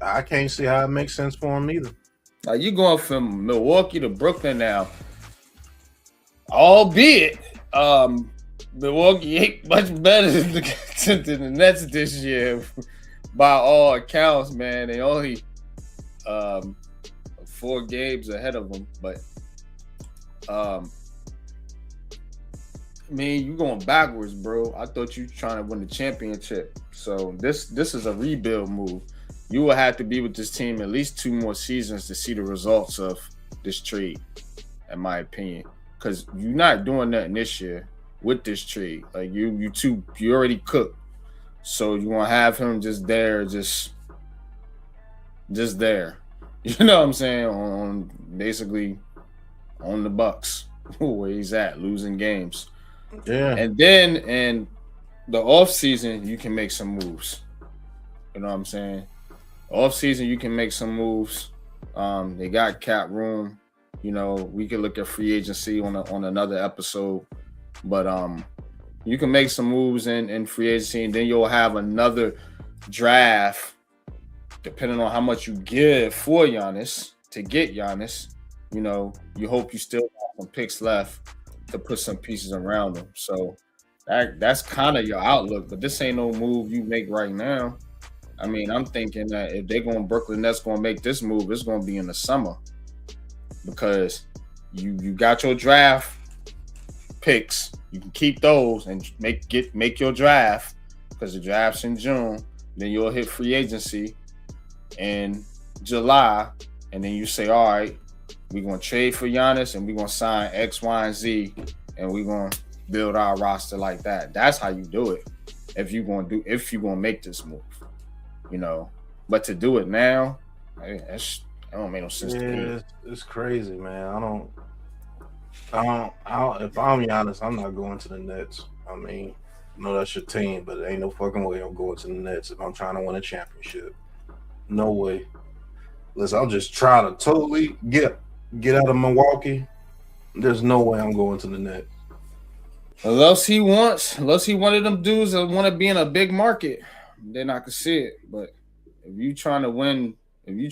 I can't see how it makes sense for him either. Like you going from Milwaukee to Brooklyn now, albeit Milwaukee ain't much better than the Nets this year by all accounts, man. They only 4 games ahead of them, but I mean, you going backwards, bro. I thought you trying to win the championship. So this is a rebuild move. You will have to be with this team at least 2 more seasons to see the results of this trade, in my opinion. Because you're not doing nothing this year with this trade. Like you already cooked. So you want to have him just there, just there. You know what I'm saying? On basically on the Bucks, where he's at, losing games. Yeah. And then in the off season, you can make some moves. You know what I'm saying? Off season, you can make some moves. They got cap room. You know, we could look at free agency on another episode. But you can make some moves in free agency, and then you'll have another draft, depending on how much you give for Giannis to get Giannis. You know, you hope you still have some picks left to put some pieces around them. So that's kind of your outlook, but this ain't no move you make right now. I mean, I'm thinking that if they're going Brooklyn Nets going to make this move, it's going to be in the summer because you got your draft picks. You can keep those and make your draft because the draft's in June. Then you'll hit free agency in July, and then you say, all right, we're going to trade for Giannis and we're going to sign X, Y, and Z, and we're going to build our roster like that. That's how you do it if you're going to make this move, you know. But to do it now, that don't make no sense to me. It's crazy, man. I don't. If I'm Giannis, I'm not going to the Nets. I mean, I know that's your team, but there ain't no fucking way I'm going to the Nets if I'm trying to win a championship. No way. Listen, I'll just try to totally get out of Milwaukee. There's no way I'm going to the Nets. Unless he one of them dudes that want to be in a big market, then I could see it. But if you trying to win, you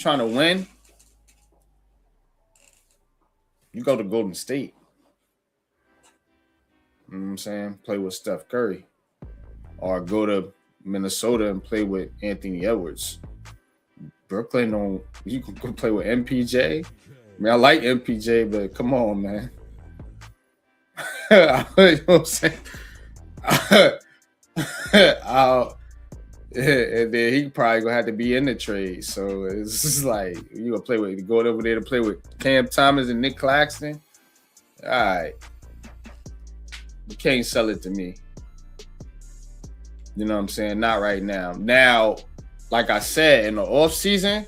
go to Golden State. You know what I'm saying? Play with Steph Curry. Or go to Minnesota and play with Anthony Edwards. Brooklyn, you can go play with MPJ. I mean, I like MPJ, but come on, man. You know what I'm saying? And then he probably gonna have to be in the trade. So it's just like you gonna go over there to play with Cam Thomas and Nick Claxton. All right. You can't sell it to me. You know what I'm saying? Not right now. Now, like I said, in the off season,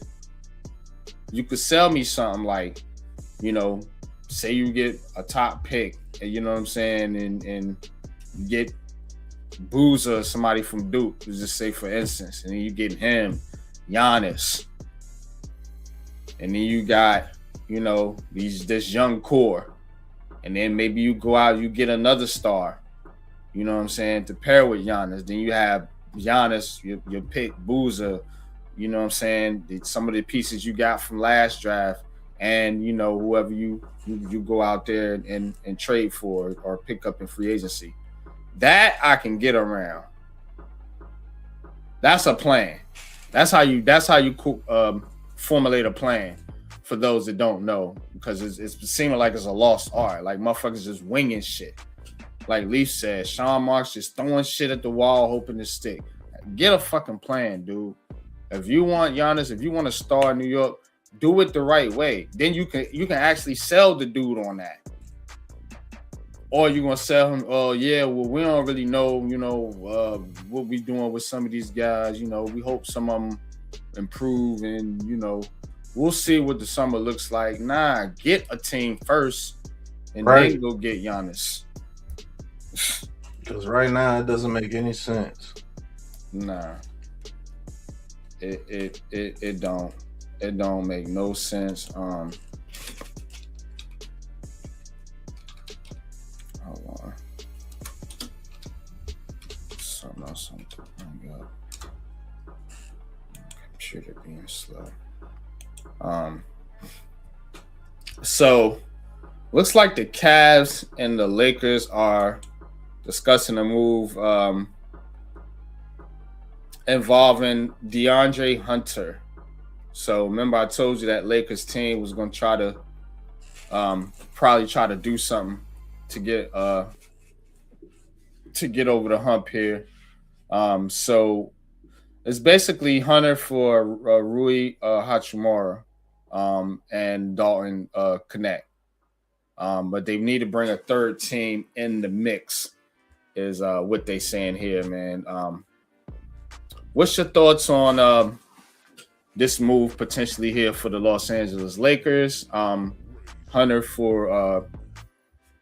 you could sell me something like, you know, say you get a top pick, you know what I'm saying, and you get Boozer or somebody from Duke, just say for instance, and then you get him, Giannis, and then you got, you know, this young core, and then maybe you go out, you get another star, you know what I'm saying, to pair with Giannis. Then you have Giannis, your pick, Boozer, you know what I'm saying, some of the pieces you got from last draft, and, you know, whoever you go out there and trade for or pick up in free agency. That I can get around. That's a plan. That's how you formulate a plan for those that don't know, because it's seeming like it's a lost art. Like motherfuckers just winging shit. Like Leaf said, Sean Marks just throwing shit at the wall, hoping to stick. Get a fucking plan, dude. If you want Giannis, if you want to star in New York, do it the right way. Then you can actually sell the dude on that. Or you're gonna sell him, oh yeah, well, we don't really know, you know, what we doing with some of these guys. You know, we hope some of them improve, and, you know, we'll see what the summer looks like. Nah, get a team first and then go get Giannis. Because right now it doesn't make any sense. Nah. It don't make no sense. Hold on. Something else I'm talking about. Computer being slow. So looks like the Cavs and the Lakers are discussing a move involving DeAndre Hunter. So remember, I told you that Lakers team was going to try to probably try to do something to get over the hump here. So it's basically Hunter for Rui Hachimura and Dalton Connect. But they need to bring a third team in the mix, is what they saying here, man. What's your thoughts on this move potentially here for the Los Angeles Lakers? Hunter for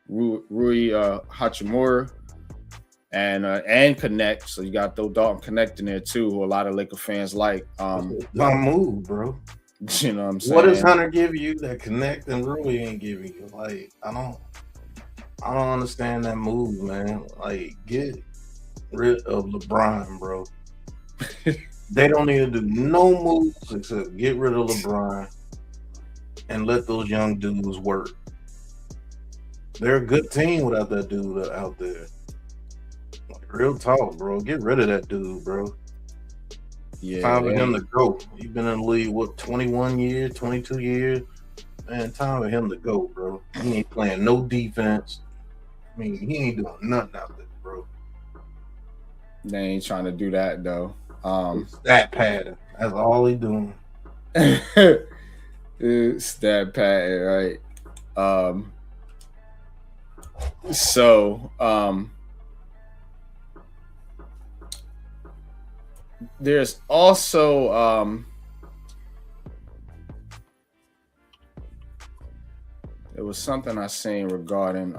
Rui Hachimura and Connect. So you got those Dalton Connect in there too, who a lot of Laker fans like. Don't move, bro. You know what I'm saying? What does Hunter give you that Connect and Rui ain't giving you? Like, I don't understand that move, man. Like, get rid of LeBron, bro. They don't need to do no moves except get rid of LeBron and let those young dudes work. They're a good team without that dude out there. Like, real talk, bro. Get rid of that dude, bro. Yeah, time for him to go. He's been in the league, what, 21 years, 22 years? Man, time for him to go, bro. He ain't playing no defense. I mean, he ain't doing nothing out there, bro. They ain't trying to do that, though. Stat pattern. That's all he doing. Stat pattern, right? So there's also there was something I seen regarding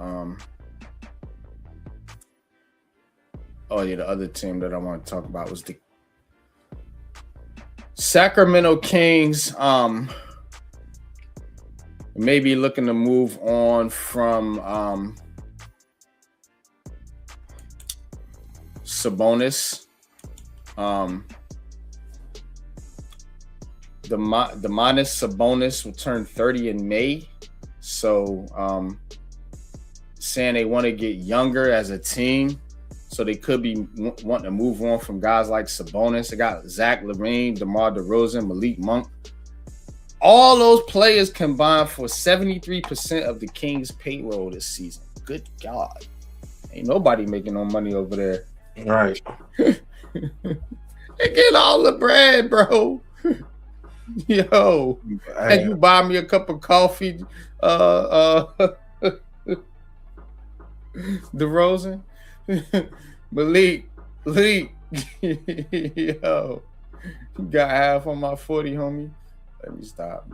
the other team that I want to talk about was the Sacramento Kings. Maybe looking to move on from Sabonis. Domantas Sabonis will turn 30 in May. So saying they want to get younger as a team. So they could be wanting to move on from guys like Sabonis. They got Zach LaVine, DeMar DeRozan, Malik Monk. All those players combined for 73% of the Kings' payroll this season. Good God. Ain't nobody making no money over there. Right. They get all the bread, bro. Yo. Hey. And you buy me a cup of coffee. DeRozan, Malik, yo, you got half on my 40, homie. Let me stop.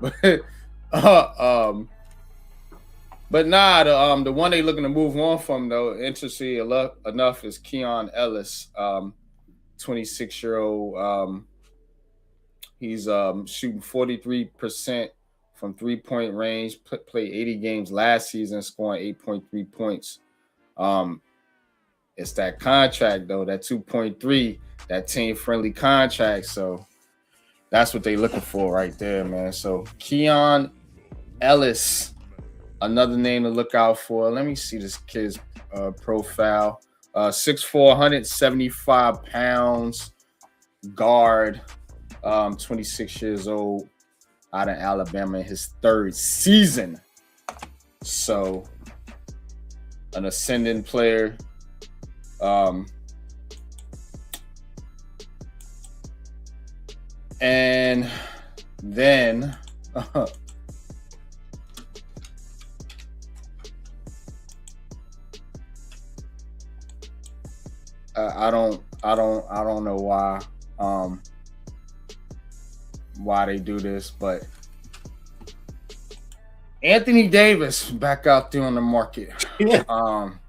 But nah, the one they looking to move on from though, interestingly enough, is Keon Ellis, 26-year-old. He's shooting 43% from 3-point range. Played 80 games last season, scoring 8.3 points. It's that contract though, that 2.3, that team-friendly contract. So that's what they looking for right there, man. So Keon Ellis, another name to look out for. Let me see this kid's profile. 6'4", 175 pounds, guard, 26 years old, out of Alabama in his third season. So an ascending player. And then I don't know why they do this, but Anthony Davis back out there on the market. Yeah.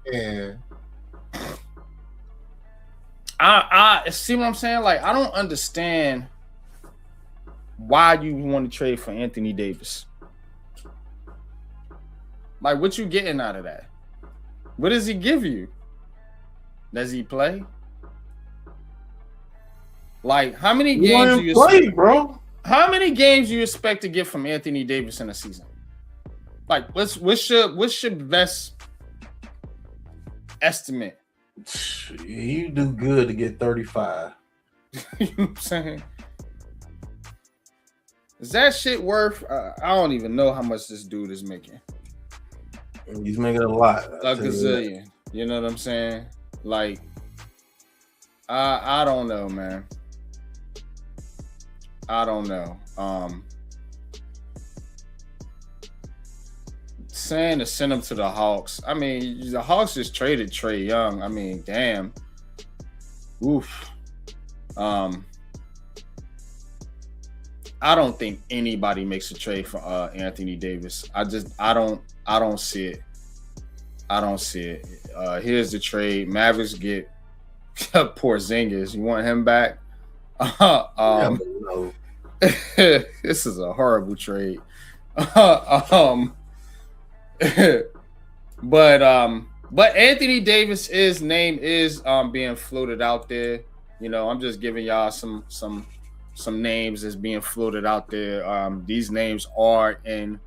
Yeah. I see what I'm saying. Like, I don't understand why you want to trade for Anthony Davis. Like, what you getting out of that? What does he give you? Does he play? Like, how many games do you play, bro? How many games do you expect to get from Anthony Davis in a season? Like, what's your best estimate? You do good to get 35. You know what I'm saying? Is that shit worth? I don't even know how much this dude is making. He's making a lot. A gazillion. You know what I'm saying? Like, I don't know, man. I don't know. Saying to send him to the Hawks. I mean, the Hawks just traded Trae Young. I mean, damn. Oof. I don't think anybody makes a trade for Anthony Davis. I don't see it. I don't see it. Here's the trade. Mavericks get Porzingis. You want him back? No. This is a horrible trade. But Anthony Davis's name is being floated out there. You know, I'm just giving y'all some names that's being floated out there. These names are in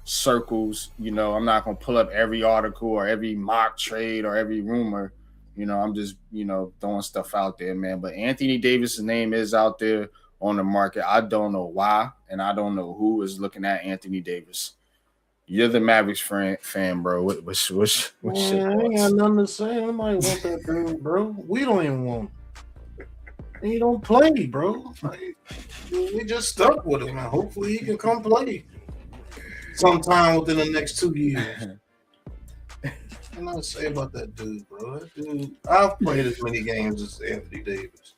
circles. You know, I'm not gonna pull up every article or every mock trade or every rumor. You know, I'm just, you know, throwing stuff out there, man. But Anthony Davis's name is out there on the market. I don't know why, and I don't know who is looking at Anthony Davis. You're the Mavericks fan, bro. What's your thoughts? I ain't got nothing to say. Nobody want that dude, bro. We don't even want him. He don't play, bro. Like, we just stuck with him, and hopefully he can come play sometime within the next 2 years. What can I say about that dude, bro? That dude, I've played as many games as Anthony Davis.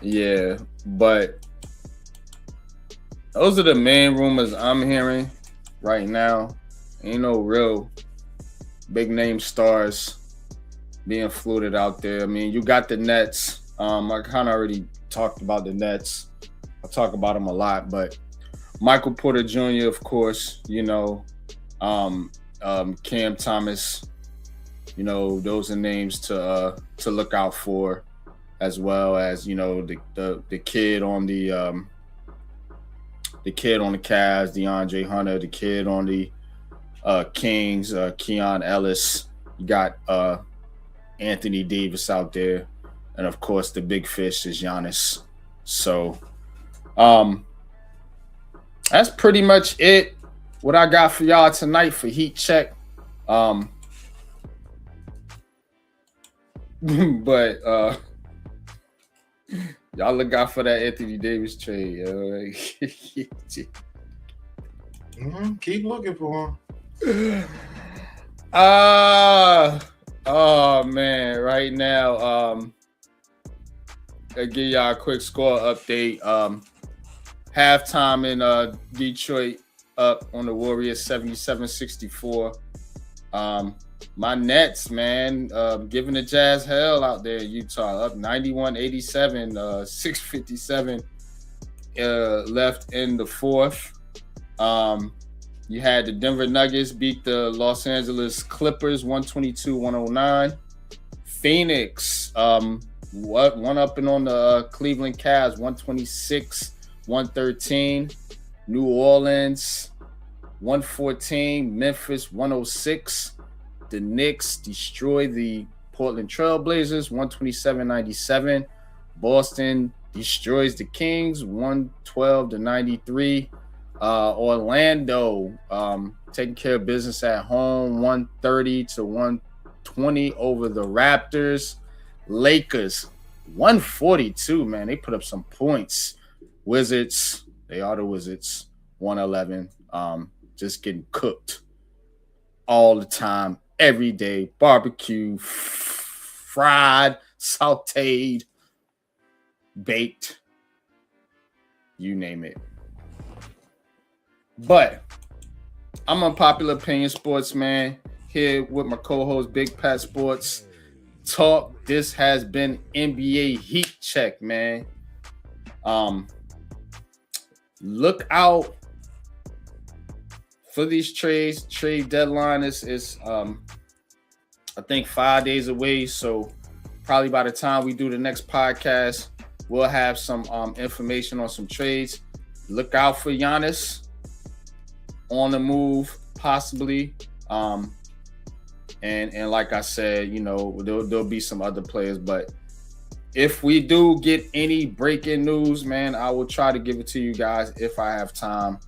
Yeah, but those are the main rumors I'm hearing right now. Ain't no real big name stars being floated out there. I mean, you got the Nets. I kind of already talked about the Nets. I talk about them a lot, but Michael Porter Jr., of course, you know, Cam Thomas, you know, those are names to look out for, as well as, you know, the kid on the Cavs, DeAndre Hunter, the kid on the Kings, Keon Ellis. You got Anthony Davis out there, and of course the big fish is Giannis. So that's pretty much it. What I got for y'all tonight for Heat Check. But Y'all look out for that Anthony Davis trade, yo. Keep looking for him. Oh man, right now, I'll give y'all a quick score update. Halftime in Detroit up on the Warriors 77-64. My Nets, man, giving the Jazz hell out there in Utah, up 91-87, 6:57 left in the fourth. You had the Denver Nuggets beat the Los Angeles Clippers 122-109. Phoenix one up and on the Cleveland Cavs 126-113. New Orleans 114. Memphis 106. The Knicks destroy the Portland Trailblazers 127-97. Boston destroys the Kings 112-93. Orlando taking care of business at home 130-120 over the Raptors. Lakers 142, man, they put up some points. Wizards, they are the Wizards, 111. Just getting cooked all the time, every day. Barbecue, fried, sauteed, baked, you name it. But I'm Unpopular Opinion Sports, man, here with my co-host Big Pat Sports Talk. This has been NBA Heat Check, man. Look out for these trades. Trade deadline is I think 5 days away. So probably by the time we do the next podcast, we'll have some information on some trades. Look out for Giannis on the move, possibly. And like I said, you know, there'll be some other players, but if we do get any breaking news, man, I will try to give it to you guys if I have time.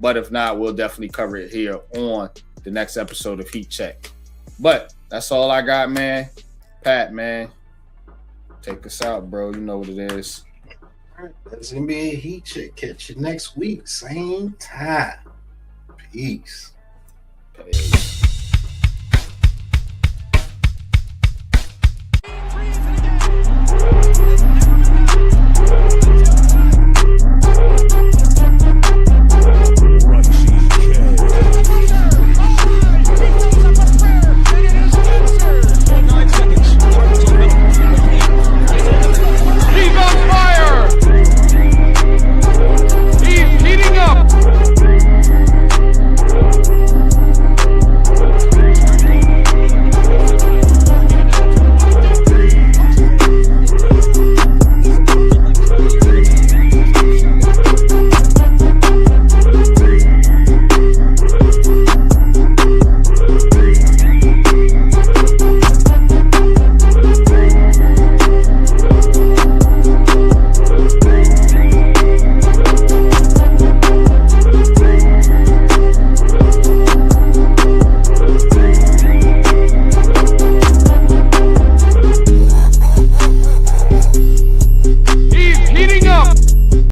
But if not, we'll definitely cover it here on the next episode of Heat Check. But that's all I got, man. Pat, man, take us out, bro. You know what it is. All right, that's NBA Heat Check. Catch you next week, same time. Peace. Peace.